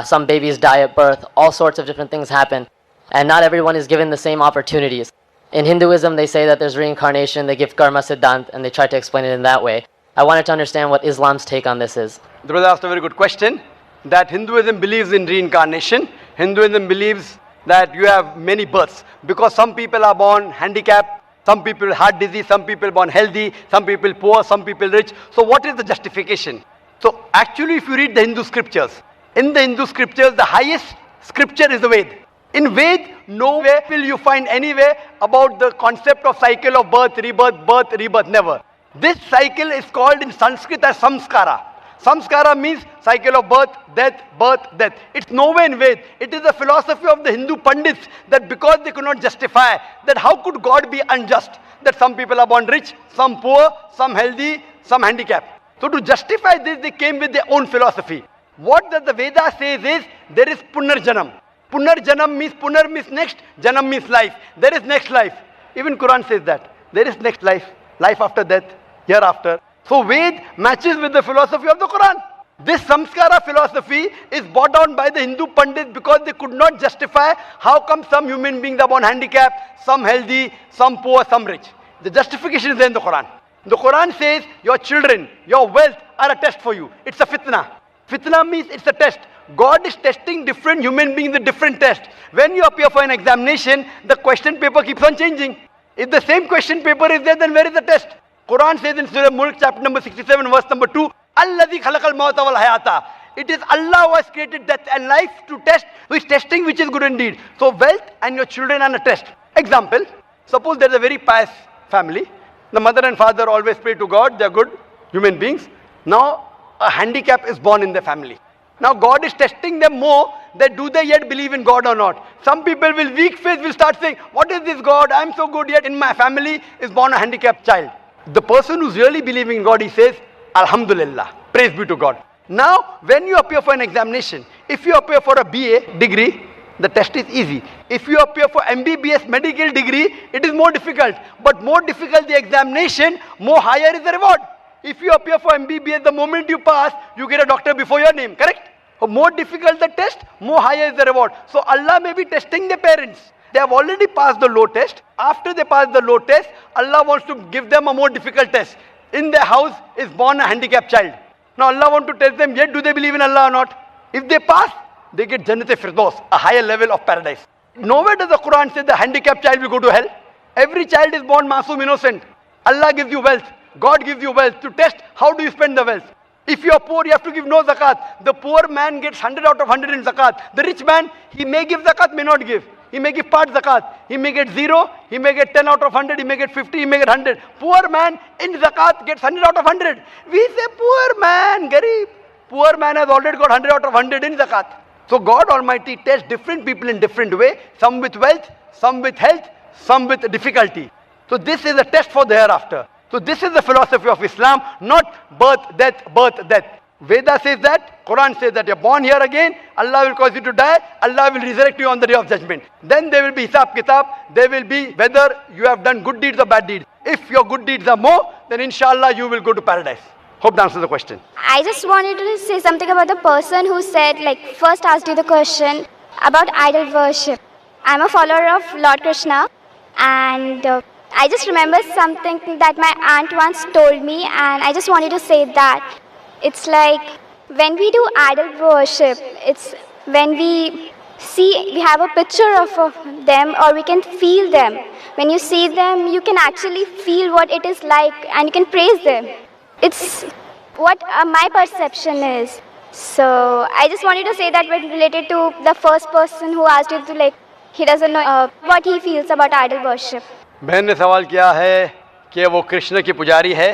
[SPEAKER 6] some babies die at birth, all sorts of different things happen, and not everyone is given the same opportunities. In Hinduism they say that there's reincarnation, they give karma siddhant, and they try to explain it in that way. I wanted to understand what Islam's take on this is.
[SPEAKER 2] The brother asked a very good question, that Hinduism believes in reincarnation. Hinduism believes that you have many births, because some people are born handicapped, some people heart disease, some people born healthy, some people poor, some people rich. So what is the justification? So actually if you read the Hindu scriptures, in the Hindu scriptures the highest scripture is the Ved. In Ved, nowhere will you find anywhere about the concept of cycle of birth, rebirth, never. This cycle is called in Sanskrit as samskara. Samskara means cycle of birth, death. It's nowhere in Ved. It is the philosophy of the Hindu Pandits that because they could not justify that how could God be unjust, that some people are born rich, some poor, some healthy, some handicapped. So to justify this, they came with their own philosophy. What does the Veda says is there is Punarjanam. Punarjanam means Punar means next, Janam means life. There is next life. Even Quran says that there is next life, life after death, hereafter. So Ved matches with the philosophy of the Quran. This samskara philosophy is brought down by the Hindu Pandits because they could not justify how come some human beings are born handicapped, some healthy, some poor, some rich. The justification is there in the Quran. The Quran says your children, your wealth are a test for you. It's a fitna. Fitna means it's a test. God is testing different human beings with different tests. When you appear for an examination, the question paper keeps on changing. If the same question paper is there, then where is the test? Quran says in Surah Mulk, chapter number 67, verse number 2, Alladhi khalaqal mawta wal hayata. It is Allah who has created death and life to test, who is testing which is good indeed. So wealth and your children are a test. Example, suppose there is a very pious family. The mother and father always pray to God, they are good human beings. Now a handicap is born in the family. Now God is testing them more that do they yet believe in God or not. Some people with weak faith will start saying, what is this God? I am so good, yet in my family is born a handicapped child. The person who's really believing in God, he says, Alhamdulillah, praise be to God. Now, when you appear for an examination, if you appear for a BA degree, the test is easy. If you appear for MBBS medical degree, it is more difficult. But more difficult the examination, more higher is the reward. If you appear for MBBS, the moment you pass, you get a doctor before your name, correct? More difficult the test, more higher is the reward. So Allah may be testing the parents. They have already passed the low test. After they pass the low test, Allah wants to give them a more difficult test. In their house is born a handicapped child. Now Allah wants to test them, yet do they believe in Allah or not? If they pass, they get Jannat-e-Firdaus, a higher level of paradise. Nowhere does the Quran say the handicapped child will go to hell. Every child is born masoom, innocent. Allah gives you wealth. God gives you wealth to test how do you spend the wealth. If you are poor, you have to give no zakat. The poor man gets 100 out of 100 in zakat. The rich man, he may give zakat, may not give. He may give part zakat. He may get 0, he may get 10 out of 100, he may get 50, he may get 100. Poor man in zakat gets 100 out of 100. We say poor man, garib. Poor man has already got 100 out of 100 in zakat. So God Almighty tests different people in different way. Some with wealth, some with health, some with difficulty. So this is a test for the hereafter. So this is the philosophy of Islam, not birth, death, birth, death. Veda says that, Quran says that you're born here again, Allah will cause you to die, Allah will resurrect you on the day of judgment. Then there will be hisab kitab, there will be whether you have done good deeds or bad deeds. If your good deeds are more, then inshallah you will go to paradise. Hope that answers the question.
[SPEAKER 7] I just wanted to say something about the person who said, like, first asked you the question about idol worship. I'm a follower of Lord Krishna, and I just remember something that my aunt once told me, and I just wanted to say that. It's like when we do idol worship, it's when we have a picture of them, or we can feel them. When you see them, you can actually feel what it is like, and you can praise them. It's what my perception is. So I just wanted to say that when related to the first person who asked you to, like, he doesn't know what he feels about idol worship.
[SPEAKER 2] बहन ने सवाल किया है कि वो कृष्ण की पुजारी है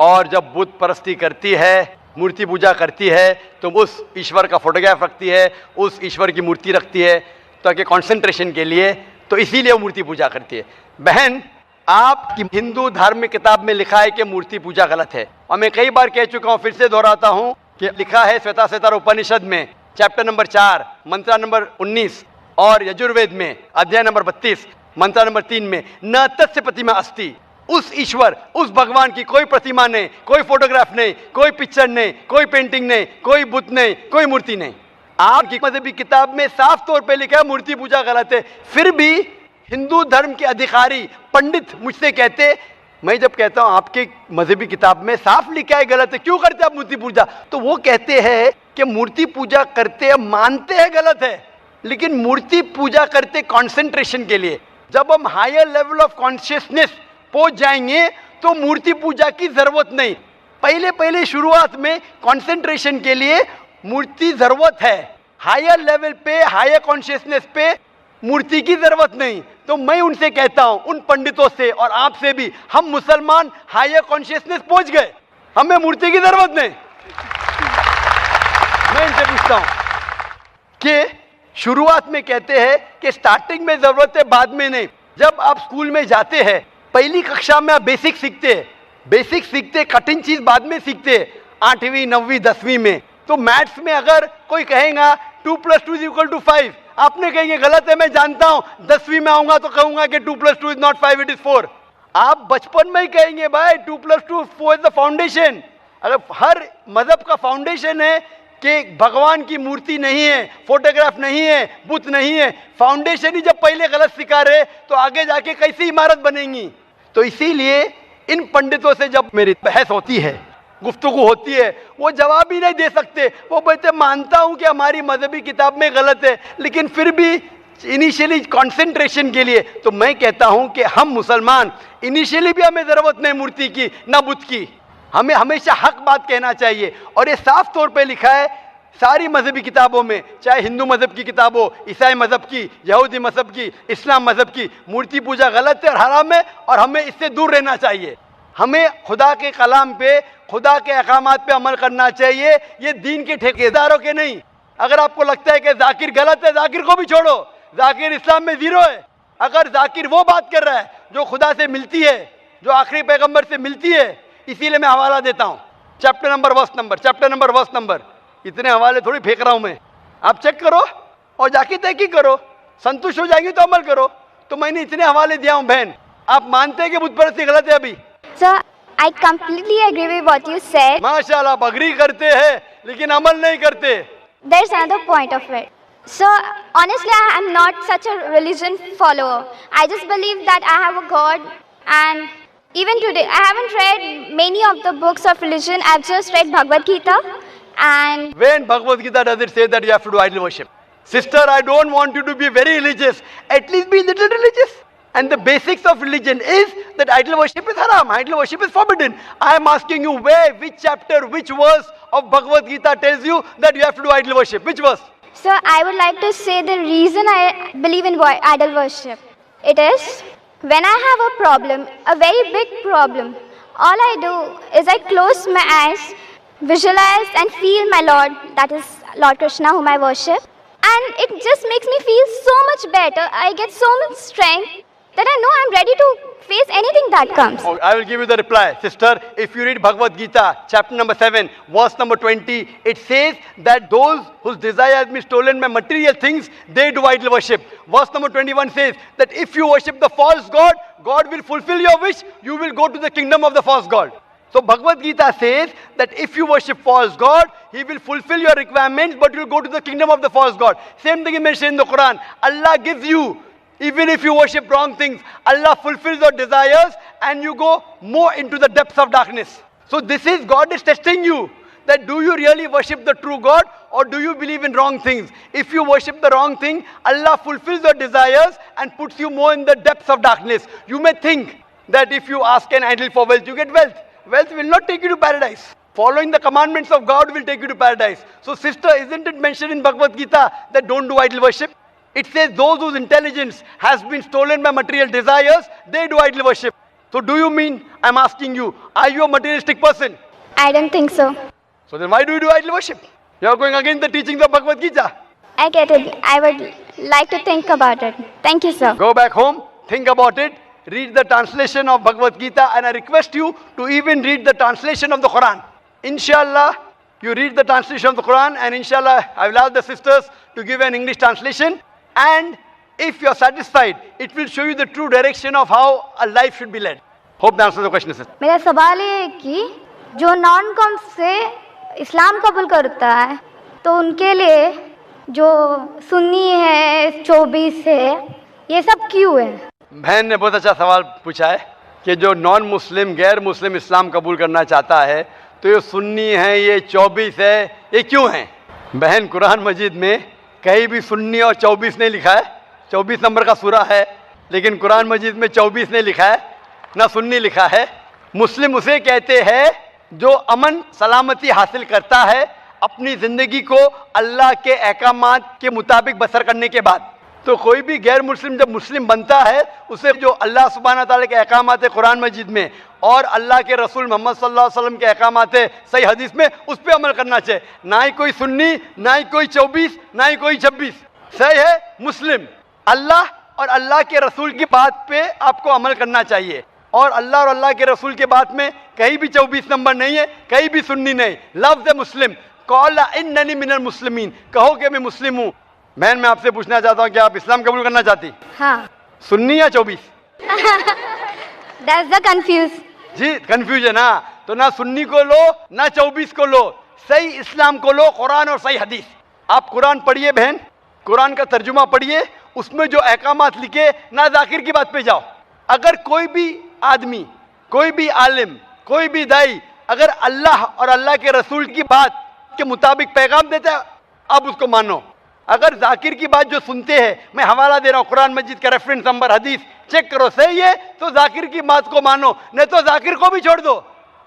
[SPEAKER 2] और जब बुत परस्ती करती है, मूर्ति पूजा करती है, तो उस ईश्वर का फोटोग्राफ रखती है, उस ईश्वर की मूर्ति रखती है ताकि कंसंट्रेशन के लिए, तो इसीलिए वो मूर्ति पूजा करती है। बहन, आपकी हिंदू धार्मिक किताब में लिखा है कि मूर्ति पूजा गलत है, और मैं कई बार कह चुका हूँ, फिर से दोहराता हूँ कि लिखा है श्वेताश्वेतर उपनिषद में चैप्टर नंबर 4 मंत्र नंबर 19 और यजुर्वेद में अध्याय नंबर 32 मंत्र नंबर 3 में, न तस्य प्रतिमा अस्ति, उस ईश्वर, उस भगवान की कोई प्रतिमा नहीं, कोई फोटोग्राफ नहीं, कोई पिक्चर नहीं, कोई पेंटिंग नहीं, कोई बुत नहीं, कोई मूर्ति नहीं। आपकी मजहबी किताब में साफ तौर पे लिखा है मूर्ति पूजा गलत है, फिर भी हिंदू धर्म के अधिकारी पंडित मुझसे कहते, मैं जब कहता हूं आपके मजहबी किताब में साफ लिखा है गलत है, क्यों करते आप मूर्ति पूजा, तो वो कहते हैं कि मूर्ति पूजा करते हैं, मानते हैं गलत है, लेकिन मूर्ति पूजा करते कंसंट्रेशन के लिए। जब हम हायर लेवल ऑफ कॉन्शियसनेस पहुंच जाएंगे तो मूर्ति पूजा की जरूरत नहीं। पहले शुरुआत में कंसंट्रेशन के लिए मूर्ति जरूरत है, हायर लेवल पे, हायर कॉन्शियसनेस पे मूर्ति की जरूरत नहीं। तो मैं उनसे कहता हूं, उन पंडितों से और आपसे भी, हम मुसलमान हायर कॉन्शियसनेस पहुंच गए, हमें मूर्ति की जरूरत नहीं। मैं इनसे पूछता हूं कि शुरुआत में कहते हैं कि स्टार्टिंग में जरूरत है, बाद में नहीं। जब आप स्कूल में जाते हैं, पहली कक्षा में आप बेसिक सीखते, कठिन चीज बाद में सीखते, 8वीं 9वीं 10वीं में। तो मैथ्स में अगर कोई कहेगा 2 + 2 = 5, आपने कहेंगे गलत है, मैं जानता हूं, 10वीं में आऊंगा तो कहूंगा कि 2 + 2 is not 5, it is 4। आप बचपन में ही कहेंगे भाई 2 + 2 4 is the foundation। अगर हर मजहब का फाउंडेशन है कि भगवान की मूर्ति नहीं है, फोटोग्राफ नहीं है, बुत नहीं है, फाउंडेशन ही जब पहले गलत सिखा रहे तो आगे जाके कैसी इमारत बनेंगी। तो इसीलिए इन पंडितों से जब मेरी बहस होती है, गुफ्तगू होती है, वो जवाब ही नहीं दे सकते। वो बोलते मानता हूं कि हमारी मजहबी किताब में गलत है, लेकिन फिर भी इनिशियली कंसंट्रेशन के लिए। तो मैं कहता हूं कि हम मुसलमान इनिशियली भी हमें ज़रूरत नहीं मूर्ति की ना बुत की, हमें हमेशा हक बात कहना चाहिए। और ये साफ तौर पे लिखा है सारी मजहबी किताबों में, चाहे हिंदू मजहब की किताब हो, ईसाई मजहब की, यहूदी मजहब की, इस्लाम मजहब की, मूर्ति पूजा गलत है और हराम है और हमें इससे दूर रहना चाहिए। हमें खुदा के कलाम पे, खुदा के अहकामात पे अमल करना चाहिए, ये दीन के ठेकेदारों के नहीं। अगर आपको लगता है कि जाकिर गलत है, जाकिर को भी छोड़ो, जाकिर इस्लाम में जीरो है। अगर जाकिर वो बात कर रहा है जो खुदा से मिलती है, जो आखिरी पैगंबर से मिलती है, इसीलिए मैं हवाला देता हूँ, चैप्टर नंबर वर्स नंबर। इतने हवाले थोड़ी फेंक रहा हूँ मैं, आप चेक करो और जाके तहकीक करो, संतुष्ट हो जाएंगे तो अमल करो। तो मैंने इतने हवाले दिया हूँ बहन, आप मानते हैं कि बुत परस्ती गलत है अभी?
[SPEAKER 7] Sir, I completely agree with what you said.
[SPEAKER 2] माशाल्लाह, आप अग्री करते हैं लेकिन अमल नहीं करते।
[SPEAKER 7] There's another point of it. So, honestly, I am not such a religion follower. I just believe that I have a God, and even today, I haven't read many of the books of religion. I've just read Bhagavad Gita, and
[SPEAKER 2] When Bhagavad Gita does it say that you have to do idol worship? Sister, I don't want you to be very religious. At least be little religious. And the basics of religion is that idol worship is haram. Idol worship is forbidden. I am asking you where, which chapter, which verse of Bhagavad Gita tells you that you have to do idol worship? Which verse?
[SPEAKER 7] so I would like to say the reason I believe in idol worship. It is when I have a problem, a very big problem. All I do is I close my eyes, visualize and feel my Lord, that is Lord Krishna whom I worship, and it just makes me feel so much better. I get so much strength that I know I'm ready to face anything that comes.
[SPEAKER 2] Oh, I will give you the reply. Sister, if you read Bhagavad Gita, chapter number 7, verse number 20, it says that those whose desire has been stolen by material things, they do idol worship. Verse number 21 says that if you worship the false god, God will fulfill your wish, you will go to the kingdom of the false god. So Bhagavad Gita says that if you worship false god, he will fulfill your requirements, but you will go to the kingdom of the false god. Same thing is mentioned in the Quran. Allah gives you, even if you worship wrong things, Allah fulfills your desires and you go more into the depths of darkness. So this is, God is testing you, that do you really worship the true God or do you believe in wrong things? If you worship the wrong thing, Allah fulfills your desires and puts you more in the depths of darkness. You may think that if you ask an idol for wealth, you get wealth. Wealth will not take you to paradise. Following the commandments of God will take you to paradise. So sister, isn't it mentioned in Bhagavad Gita that don't do idol worship? It says those whose intelligence has been stolen by material desires, they do idol worship. So do you mean, I'm asking you, are you a materialistic person?
[SPEAKER 7] I don't think so.
[SPEAKER 2] So then why do you do idol worship? You are going against the teachings of Bhagavad Gita.
[SPEAKER 7] I get it. I would like to think about it. Thank you, sir.
[SPEAKER 2] Go back home, think about it, read the translation of Bhagavad Gita, and I request you to even read the translation of the Quran. Inshallah, you read the translation of the Quran, and inshallah, I will ask the sisters to give an English translation. And if you are satisfied, it will show you the true direction of how a life should be led. Hope that answers the question, sister.
[SPEAKER 8] मेरा सवाल ये है कि जो नॉन कॉम से इस्लाम कबूल करता है तो उनके लिए जो सुन्नी है 24 है ये सब क्यों है?
[SPEAKER 2] बहन ने बहुत अच्छा सवाल पूछा है कि जो नॉन मुस्लिम, गैर मुस्लिम इस्लाम कबूल करना चाहता है तो ये सुन्नी है, ये 24 है, ये क्यों है? बहन, कुरान मजीद में कहीं भी सुन्नी और 24 नहीं लिखा है। 24 नंबर का सूरा है, लेकिन कुरान मजीद में 24 नहीं लिखा है, ना सुन्नी लिखा है। मुस्लिम उसे कहते हैं जो अमन सलामती हासिल करता है अपनी ज़िंदगी को अल्लाह के अहकामात के मुताबिक बसर करने के बाद। तो कोई भी गैर मुस्लिम जब मुस्लिम बनता है, उसे जो अल्लाह सुब्हाना ताला के अहकामात है कुरान मजीद में और अल्लाह के रसूल मोहम्मद सल्लल्लाहु अलैहि वसल्लम के अहकामात है सही हदीस में, उस पर अमल करना चाहिए। ना ही कोई सुन्नी, ना ही कोई 24, ना ही कोई 26। सही है मुस्लिम। अल्लाह और अल्लाह के रसूल की बात पे आपको अमल करना चाहिए, और अल्लाह और अल्लाह के रसूल के बात में कहीं भी 24 नंबर नहीं है, कहीं भी सुन्नी नहीं। लफ्ज़ है मुस्लिम। क़ाला इन्ननी मिनल मुस्लिमीन, कहो कि मैं मुस्लिम हूँ। बहन, मैं आपसे पूछना चाहता हूँ कि आप इस्लाम कबूल करना चाहती?
[SPEAKER 8] हाँ।
[SPEAKER 2] सुन्नी या 24?
[SPEAKER 8] That's the confuse.
[SPEAKER 2] Ji, confusion. हाँ, तो ना सुन्नी को लो ना 24 को लो, सही इस्लाम को लो, कुरान और सही हदीस। आप कुरान पढ़िए बहन, कुरान का तर्जुमा पढ़िए, उसमें जो अहकामात लिखे ना जाकिर की बात पे जाओ। अगर कोई भी आदमी, कोई भी आलिम, कोई भी दाई अगर अल्लाह और अल्लाह के रसूल की बात के मुताबिक पैगाम देता है, अब उसको मानो। अगर जाकिर की बात जो सुनते हैं, मैं हवाला दे रहा हूँ कुरान मजीद का रेफरेंस नंबर, हदीस चेक करो, सही है तो जाकिर की बात को मानो, नहीं तो जाकिर को भी छोड़ दो।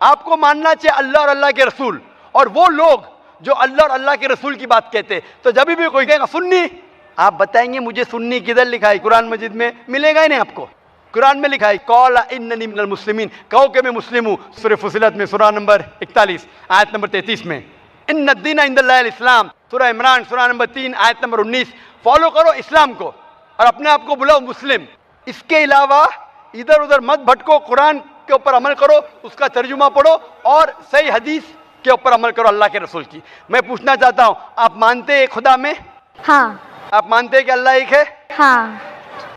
[SPEAKER 2] आपको मानना चाहिए अल्लाह और अल्लाह के रसूल, और वो लोग जो अल्लाह और अल्लाह के रसूल की बात कहते। तो जब भी कोई कहेगा सुन्नी, आप बताएंगे मुझे सुन्नी किधर लिखा है? कुरान मजीद में मिलेगा ही नहीं आपको। कुरान में लिखा है कौला इन्ननी मिनल मुस्लिमीन, कहो कि मैं मुस्लिम हूँ। सूरह फुसिलत में सूरह नंबर 41 आयत नंबर 33 में, इन्ना दीन इंदल्लाहिल इस्लाम। सूरह इमरान सूरह नंबर 3 आयत नंबर 19, फॉलो करो इस्लाम को और अपने आप को बुलाओ मुस्लिम। इसके अलावा इधर उधर मत भटको, कुरान के ऊपर अमल करो, उसका तर्जुमा पढ़ो और सही हदीस के ऊपर अमल करो अल्लाह के रसूल की। मैं पूछना चाहता हूँ, आप मानते हैं खुदा में?
[SPEAKER 8] हाँ।
[SPEAKER 2] आप मानते हैं कि अल्लाह एक है?
[SPEAKER 8] हाँ।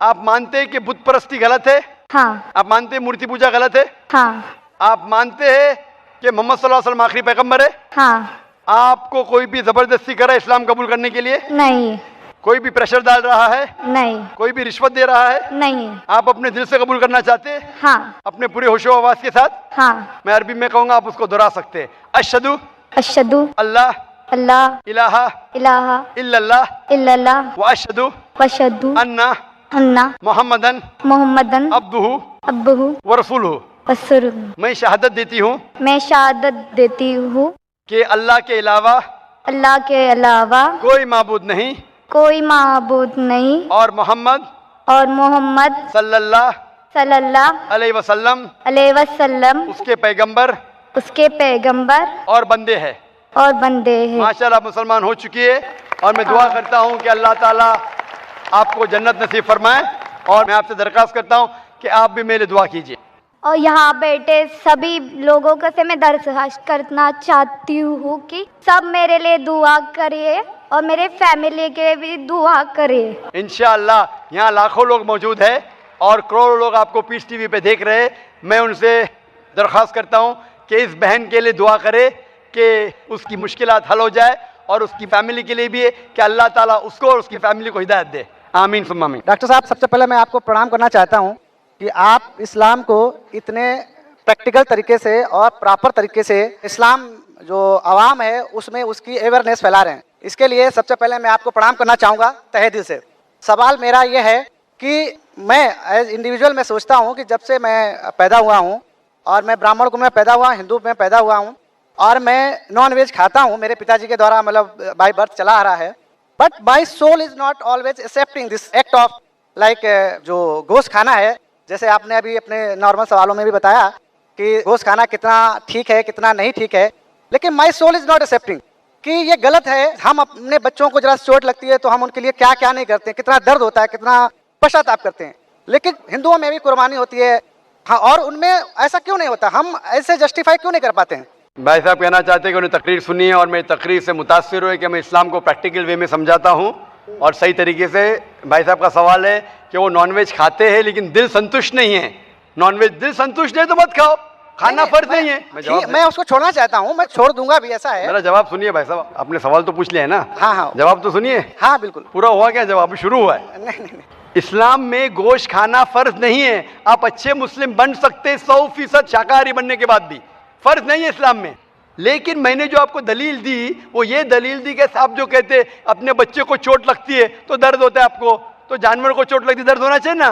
[SPEAKER 2] आप मानते हैं कि बुत परस्ती गलत है?
[SPEAKER 8] हाँ।
[SPEAKER 2] आप मानते हैं मूर्ति पूजा गलत है?
[SPEAKER 8] हाँ।
[SPEAKER 2] आप मानते हैं कि मोहम्मद सल्लल्लाहु अलैहि वसल्लम आखिरी पैगंबर है?
[SPEAKER 8] हाँ।
[SPEAKER 2] आपको कोई भी जबरदस्ती कर रहा है इस्लाम कबूल करने के लिए?
[SPEAKER 8] नहीं।
[SPEAKER 2] कोई भी प्रेशर डाल रहा है?
[SPEAKER 8] नहीं।
[SPEAKER 2] कोई भी रिश्वत दे रहा है?
[SPEAKER 8] नहीं।
[SPEAKER 2] आप अपने दिल से कबूल करना चाहते हैं?
[SPEAKER 8] हाँ।
[SPEAKER 2] अपने पूरे होशो आवाज के साथ?
[SPEAKER 8] हाँ।
[SPEAKER 2] मैं अरबी में कहूंगा, आप उसको दोहरा सकते हैं। अशहदु
[SPEAKER 8] अशहदु
[SPEAKER 2] अल्लाह
[SPEAKER 8] अल्लाह
[SPEAKER 2] इलाहा
[SPEAKER 8] इलाहा
[SPEAKER 2] इल्लल्लाह
[SPEAKER 8] इल्लल्लाह
[SPEAKER 2] व अशहदु
[SPEAKER 8] वशहदु
[SPEAKER 2] अन्ना
[SPEAKER 8] अन्ना
[SPEAKER 2] मोहम्मदन
[SPEAKER 8] मोहम्मदन
[SPEAKER 2] अब्दुहु
[SPEAKER 8] अब्बुहु
[SPEAKER 2] व रसूलुहु।
[SPEAKER 8] वसुर।
[SPEAKER 2] मैं शहादत देती हूँ
[SPEAKER 8] मैं शहादत देती हूँ
[SPEAKER 2] कि अल्लाह के अलावा
[SPEAKER 8] अल्लाह के अलावा
[SPEAKER 2] कोई माबूद नहीं
[SPEAKER 8] कोई माबूद नहीं
[SPEAKER 2] और मोहम्मद सल्लल्लाहु
[SPEAKER 8] सल्लल्लाहु
[SPEAKER 2] अलैहि वसल्लम
[SPEAKER 8] अलैहि वसल्लम
[SPEAKER 2] उसके पैगंबर
[SPEAKER 8] उसके पैगंबर
[SPEAKER 2] और बंदे हैं।
[SPEAKER 8] और बंदे हैं।
[SPEAKER 2] माशाल्लाह मुसलमान हो चुकी है और मैं दुआ करता हूँ कि अल्लाह ताला आपको जन्नत नसीब फरमाए, और मैं आपसे दरख्वास्त करता हूँ कि आप भी मेरे दुआ कीजिए।
[SPEAKER 8] और यहाँ बैठे सभी लोगों को से मैं दरख्वास्त करना चाहती हूँ कि सब मेरे लिए दुआ करिए और मेरे फैमिली के लिए भी दुआ करिए।
[SPEAKER 2] इंशाअल्लाह यहाँ लाखों लोग मौजूद है और करोड़ों लोग आपको पीस टीवी पे देख रहे हैं। मैं उनसे दरख्वास्त करता हूँ कि इस बहन के लिए दुआ करे कि उसकी मुश्किलात हल हो जाए, और उसकी फैमिली के लिए भी है कि अल्लाह ताला उसको और उसकी फैमिली को हिदायत दे। आमीन सुम्मा आमीन।
[SPEAKER 9] डॉक्टर साहब, सबसे पहले मैं आपको प्रणाम करना चाहता हूँ कि आप इस्लाम को इतने प्रैक्टिकल तरीके से और प्रॉपर तरीके से इस्लाम जो आवाम है उसमें उसकी अवेयरनेस फैला रहे हैं। इसके लिए सबसे पहले मैं आपको प्रणाम करना चाहूँगा तहे दिल से। सवाल मेरा ये है कि मैं एज इंडिविजुअल मैं सोचता हूँ कि जब से मैं पैदा हुआ हूँ और मैं ब्राह्मण कुल में पैदा हुआ, हिंदू में पैदा हुआ हूँ और मैं नॉन वेज खाता हूँ, मेरे पिताजी के द्वारा मतलब बाय बर्थ चला आ रहा है, but my soul is not always accepting this act of like जो गोश्त खाना है। जैसे आपने अभी अपने नॉर्मल सवालों में भी बताया कि गोश्त खाना कितना ठीक है कितना नहीं ठीक है, लेकिन my soul is not accepting कि ये गलत है। हम अपने बच्चों को जरा चोट लगती है तो हम उनके लिए क्या क्या नहीं करते हैं, कितना दर्द होता है, कितना पश्चाताप करते हैं, लेकिन हिंदुओं में भी कुर्बानी होती है। हाँ, और उनमें ऐसा क्यों नहीं होता? हम ऐसे जस्टिफाई क्यों नहीं कर पाते हैं?
[SPEAKER 2] भाई साहब कहना चाहते हैं कि उन्हें तकरीर सुनी है और मेरी तकरीर से मुतासिर हुए कि मैं इस्लाम को प्रैक्टिकल वे में समझाता हूँ और सही तरीके से। भाई साहब का सवाल है कि वो नॉनवेज खाते हैं लेकिन दिल संतुष्ट नहीं है। नॉनवेज दिल संतुष्ट है तो मत खाओ, खाना फर्ज नहीं है।
[SPEAKER 9] मैं उसको छोड़ना चाहता हूँ, मैं छोड़ दूंगा भी, ऐसा है।
[SPEAKER 2] मेरा जवाब सुनिए भाई साहब, आपने सवाल तो पूछ लिया है ना?
[SPEAKER 9] हाँ हाँ,
[SPEAKER 2] जवाब तो सुनिए।
[SPEAKER 9] हाँ बिल्कुल।
[SPEAKER 2] पूरा हुआ क्या जवाब? शुरू हुआ है।
[SPEAKER 9] नहीं।
[SPEAKER 2] इस्लाम में गोश्त खाना फर्ज नहीं है। आप अच्छे मुस्लिम बन सकते 100% शाकाहारी बनने के बाद भी, फर्ज नहीं है इस्लाम में। लेकिन मैंने जो आपको दलील दी वो ये दलील दी कि आप जो कहते अपने बच्चे को चोट लगती है तो दर्द होता है आपको, तो जानवर को चोट लगती है दर्द होना चाहिए ना,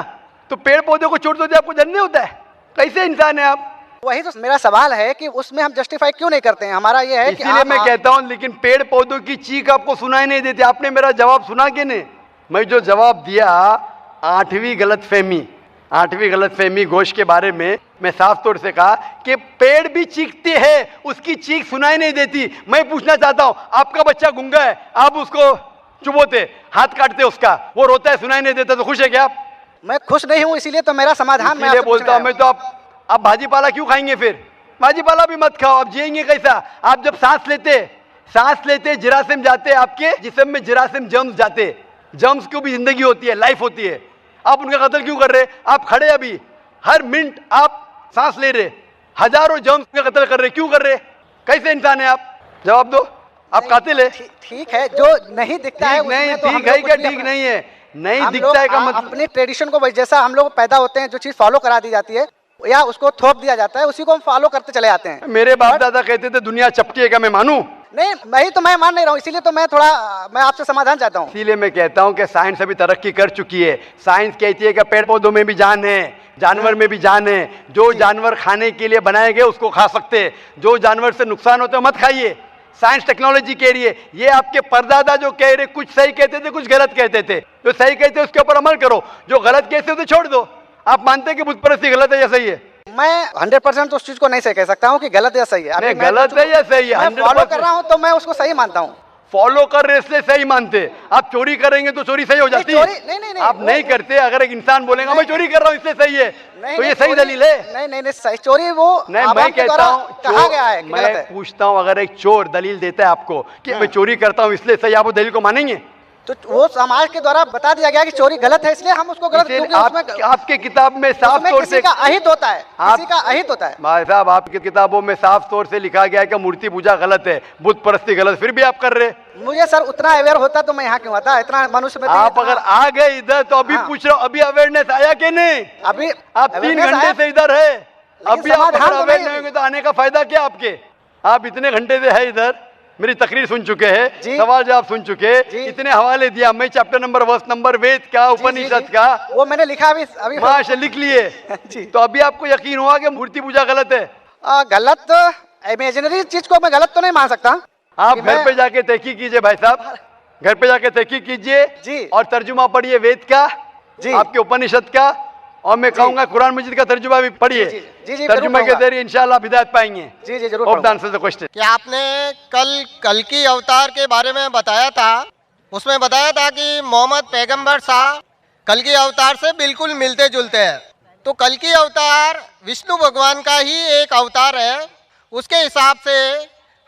[SPEAKER 2] तो पेड़ पौधे को चोट होती है आपको दर्द नहीं होता है? कैसे इंसान है आप?
[SPEAKER 9] वही तो मेरा सवाल है कि उसमें हम जस्टिफाई क्यों नहीं करते हैं? हमारा ये है कि
[SPEAKER 2] इसीलिए मैं कहता हूं, लेकिन पेड़ पौधों की चीख आपको सुनाई नहीं देती। आपने मेरा जवाब सुना कि नहीं? मैं जो जवाब दिया, 8वीं गलतफहमी गोश्त के बारे में, मैं साफ तौर से कहा कि पेड़ भी चीखते हैं, उसकी चीख सुनाई नहीं देती। मैं पूछना चाहता हूं, आपका बच्चा गूंगा है, आप उसको चुबोते, हाथ काटते उसका, वो रोता है, सुनाई नहीं देता, तो खुश है क्या आप?
[SPEAKER 9] मैं खुश नहीं हूं, इसीलिए तो मेरा समाधान मैं
[SPEAKER 2] बोलता हूं। मैं तो आप भाजी पाला क्यों खाएंगे? फिर भाजी पाला भी मत खाओ, आप जिएंगे कैसा? आप जब सांस लेते जिरासिम जाते, आपके जिस्म में जिरासिम जर्म्स जाते, जर्म्स की भी जिंदगी होती है, लाइफ होती है। आप उनका कत्ल क्यों कर रहे? आप खड़े, अभी हर मिनट आप सांस ले रहे, हजारों जम्स में कत्ल कर रहे, क्यों कर रहे? कैसे इंसान है आप? जवाब दो। आप कातिल है।
[SPEAKER 9] ठीक है, जो नहीं दिखता है
[SPEAKER 2] ठीक नहीं,
[SPEAKER 9] उसमें तो हम
[SPEAKER 2] ठीक है
[SPEAKER 9] लोग
[SPEAKER 2] क्या
[SPEAKER 9] कुछ भी
[SPEAKER 2] ठीक
[SPEAKER 9] अपना-
[SPEAKER 2] नहीं है? नहीं
[SPEAKER 9] हम
[SPEAKER 2] दिखता है
[SPEAKER 9] लोग
[SPEAKER 2] का मतलब
[SPEAKER 9] अपने ट्रेडिशन को जैसा हम लोग पैदा होते हैं, जो चीज फॉलो करा दी जाती है या उसको थोप दिया जाता है, उसी को हम फॉलो करते चले आते हैं।
[SPEAKER 2] मेरे बाप दादा कहते थे दुनिया चपटी है, क्या मैं मानूं?
[SPEAKER 9] नहीं, मैं मान नहीं रहा हूँ, इसीलिए तो मैं आपसे समाधान चाहता हूँ।
[SPEAKER 2] इसीलिए मैं कहता हूं कि साइंस अभी तरक्की कर चुकी है। साइंस कहती है कि पेड़ पौधों में भी जान है, जानवर में भी जान है। जो जानवर खाने के लिए बनाए गए उसको खा सकते हैं, जो जानवर से नुकसान होता है मत खाइए। साइंस टेक्नोलॉजी कह रही है। ये आपके परदादा जो कह रहे, कुछ सही कहते थे, कुछ गलत कहते थे। जो सही कहते उसके ऊपर अमल करो, जो गलत कहते उसे छोड़ दो। आप मानते हैं कि बुत परस्ती गलत है या सही है?
[SPEAKER 9] मैं 100% उस चीज को नहीं सही कह सकता हूँ कि गलत या सही है।
[SPEAKER 2] नहीं, गलत है या सही है?
[SPEAKER 9] मैं फॉलो कर रहा हूँ तो मैं उसको सही मानता हूँ।
[SPEAKER 2] फॉलो कर रहे इसलिए सही मानते। आप चोरी करेंगे तो चोरी सही हो जाती है?
[SPEAKER 9] नहीं,
[SPEAKER 2] आप नहीं करते। अगर एक इंसान बोलेगा मैं चोरी कर रहा हूँ इसलिए सही है, तो ये सही दलील है?
[SPEAKER 9] नहीं, सही चोरी वो
[SPEAKER 2] नहीं, मैं
[SPEAKER 9] आवाम के
[SPEAKER 2] कहता
[SPEAKER 9] द्वारा
[SPEAKER 2] हूँ
[SPEAKER 9] कहा गया है कि गलत
[SPEAKER 2] मैं
[SPEAKER 9] है।
[SPEAKER 2] पूछता हूँ, अगर एक चोर दलील देता है आपको कि मैं चोरी करता हूँ इसलिए सही, आप वो दलील को मानेंगे?
[SPEAKER 9] तो वो समाज के द्वारा बता दिया गया कि चोरी गलत है, इसलिए हम उसको गलत, क्योंकि उसमें
[SPEAKER 2] आपके किताब में साफ
[SPEAKER 9] उसमें
[SPEAKER 2] तौर
[SPEAKER 9] किसी
[SPEAKER 2] से
[SPEAKER 9] का अहित होता है, किसी का अहित होता है।
[SPEAKER 2] भाई साहब, आपकी किताबों में साफ तौर से लिखा गया है कि मूर्ति पूजा गलत है, बुत परस्ती गलत, फिर भी आप कर रहे।
[SPEAKER 9] मुझे सर उतना अवेयर होता तो मैं यहाँ क्यों आता? इतना मनुष्य में
[SPEAKER 2] आप अगर आ गए इधर तो अभी पूछ रहा हूँ, अभी अवेयरनेस आया कि नहीं?
[SPEAKER 9] अभी
[SPEAKER 2] आप 3 घंटे से इधर है, अभी आप अवेयर नहीं होंगे तो आने का फायदा क्या आपके? आप इतने घंटे से है इधर, मेरी तकरीर सुन चुके हैं, सवाल जवाब सुन चुके, इतने हवाले दिया, मैं चैप्टर नंबर वर्स नंबर वेद का, उपनिषद का
[SPEAKER 9] वो मैंने लिखा अभी
[SPEAKER 2] माशा लिख लिए। तो अभी आपको यकीन हुआ कि मूर्ति पूजा गलत है?
[SPEAKER 9] गलत इमेजिनरी चीज को मैं गलत तो नहीं मान सकता।
[SPEAKER 2] आप घर पे जाके तहकीक कीजिए भाई साहब, घर पे जाके तहकीक कीजिए और तर्जुमा पढ़िए वेद का, आपके उपनिषद का, और मैं कहूंगा कुरान मजीद का तर्जुमा भी पढ़िए। तर्जुमा के जरिए इंशाल्लाह हिदायत पाएंगे।
[SPEAKER 9] जी जरूर।
[SPEAKER 10] कि आपने कल की अवतार के बारे में बताया था, उसमें बताया था कि मोहम्मद पैगंबर साहब कल की अवतार से बिल्कुल मिलते जुलते हैं। तो कल की अवतार विष्णु भगवान का ही एक अवतार है। उसके हिसाब से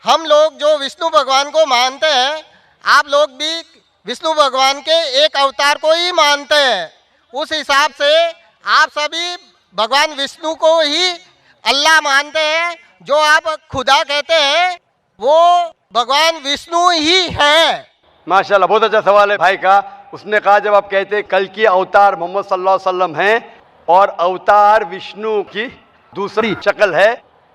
[SPEAKER 10] हम लोग जो विष्णु भगवान को मानते हैं, आप लोग भी विष्णु भगवान के एक अवतार को ही मानते हैं। उस हिसाब से आप सभी भगवान विष्णु को ही अल्लाह मानते हैं। जो आप खुदा कहते हैं वो भगवान विष्णु ही है।
[SPEAKER 2] माशाल्लाह, बहुत अच्छा सवाल है भाई का। उसने कहा जब आप कहते हैं कल की अवतार मोहम्मद सल्लल्लाहु अलैहि वसल्लम हैं और अवतार विष्णु की दूसरी शक्ल है,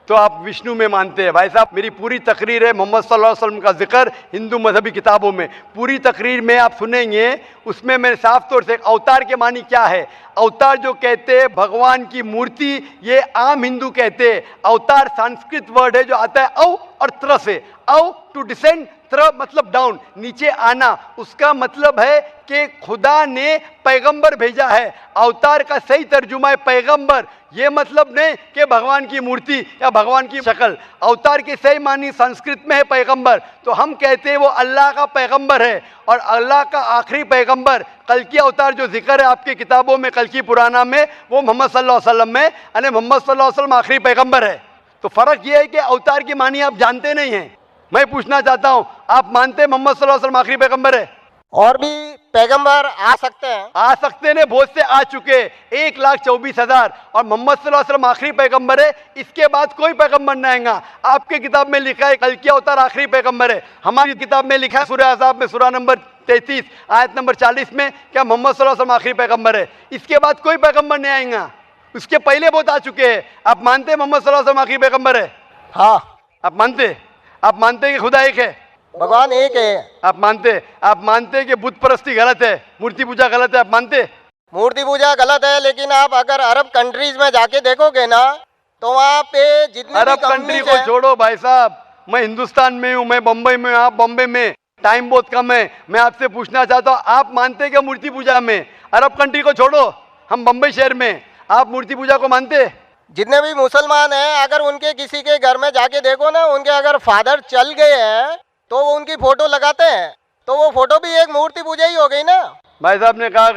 [SPEAKER 2] तो आप विष्णु में मानते हैं। भाई साहब, मेरी पूरी तकरीर है मोहम्मद सल्लल्लाहु अलैहि वसल्लम का जिक्र हिंदू मजहबी किताबों में, पूरी तकरीर में आप सुनेंगे। उसमें मैंने साफ तौर से अवतार के मानी क्या है, अवतार जो कहते हैं भगवान की मूर्ति, ये आम हिंदू कहते हैं। अवतार संस्कृत वर्ड है जो आता है औ और त्र से। औ टू डिसेंड, त्र मतलब डाउन, नीचे आना। उसका मतलब है कि खुदा ने पैगंबर भेजा है। अवतार का सही तर्जुमा है पैगंबर। ये मतलब नहीं कि भगवान की मूर्ति या भगवान की शक्ल। अवतार की सही मानी संस्कृत में है पैगंबर। तो हम कहते हैं वो अल्लाह का पैगंबर है, और अल्लाह का आखिरी पैगंबर कल की अवतार जो जिक्र है आपकी किताबों में, कल की पुराना में, वो मोहम्मद सल्लल्लाहु अलैहि वसल्लम में, यानी मोहम्मद सल्लल्लाहु अलैहि वसल्लम आखिरी पैगंबर है। तो फर्क ये है कि अवतार की मानी आप जानते नहीं हैं। मैं पूछना चाहता हूं, आप मानते हैं मोहम्मद सल्लल्लाहु अलैहि वसल्लम आखिरी पैगंबर है?
[SPEAKER 10] और भी पैगंबर आ सकते हैं?
[SPEAKER 2] आ सकते ने, बहुत से आ चुके, 1,24,000, और मोहम्मद सल्लल्लाहु अलैहि वसल्लम आखिरी पैगंबर है। इसके बाद कोई पैगंबर नहीं आएगा। आपके किताब में लिखा है कल की अवतार आखिरी पैगंबर है, हमारी किताब में लिखा है सूरह अहज़ाब में सूरह नंबर 33 आयत नंबर 40 में क्या मोहम्मद सल्लल्लाहु अलैहि वसल्लम आखिरी पैगंबर है। इसके बाद कोई पैगंबर नहीं आएगा। उसके पहले बहुत आ चुके हैं। आप मानते हैं मोहम्मद सल्लल्लाहु अलैहि वसल्लम आखिरी पैगंबर है?
[SPEAKER 10] हाँ।
[SPEAKER 2] आप मानते हैं कि खुदा एक है?
[SPEAKER 10] भगवान एक है।
[SPEAKER 2] आप मानते हैं कि बुत परस्ती गलत है, मूर्ति पूजा गलत है? आप मानते?
[SPEAKER 10] मूर्ति पूजा गलत है, लेकिन आप अगर अरब कंट्रीज में जाके देखोगे ना, तो वहाँ पे जितने
[SPEAKER 2] अरब कंट्री को छोड़ो भाई साहब, मैं हिंदुस्तान में हूँ, मैं बम्बई में हूँ, आप बॉम्बे में, टाइम बहुत कम है। मैं आपसे पूछना चाहता हूँ, आप मानते हैं क्या मूर्ति पूजा में? अरब कंट्री को छोड़ो, हम बम्बई शहर में, आप मूर्ति पूजा को मानते?
[SPEAKER 10] जितने भी मुसलमान हैं, अगर उनके किसी के घर में जाके देखो ना, उनके अगर फादर चल गए हैं तो वो उनकी फोटो लगाते हैं, तो वो फोटो भी एक मूर्ति पूजा ही हो गई ना।
[SPEAKER 2] भाई साहब ने कहा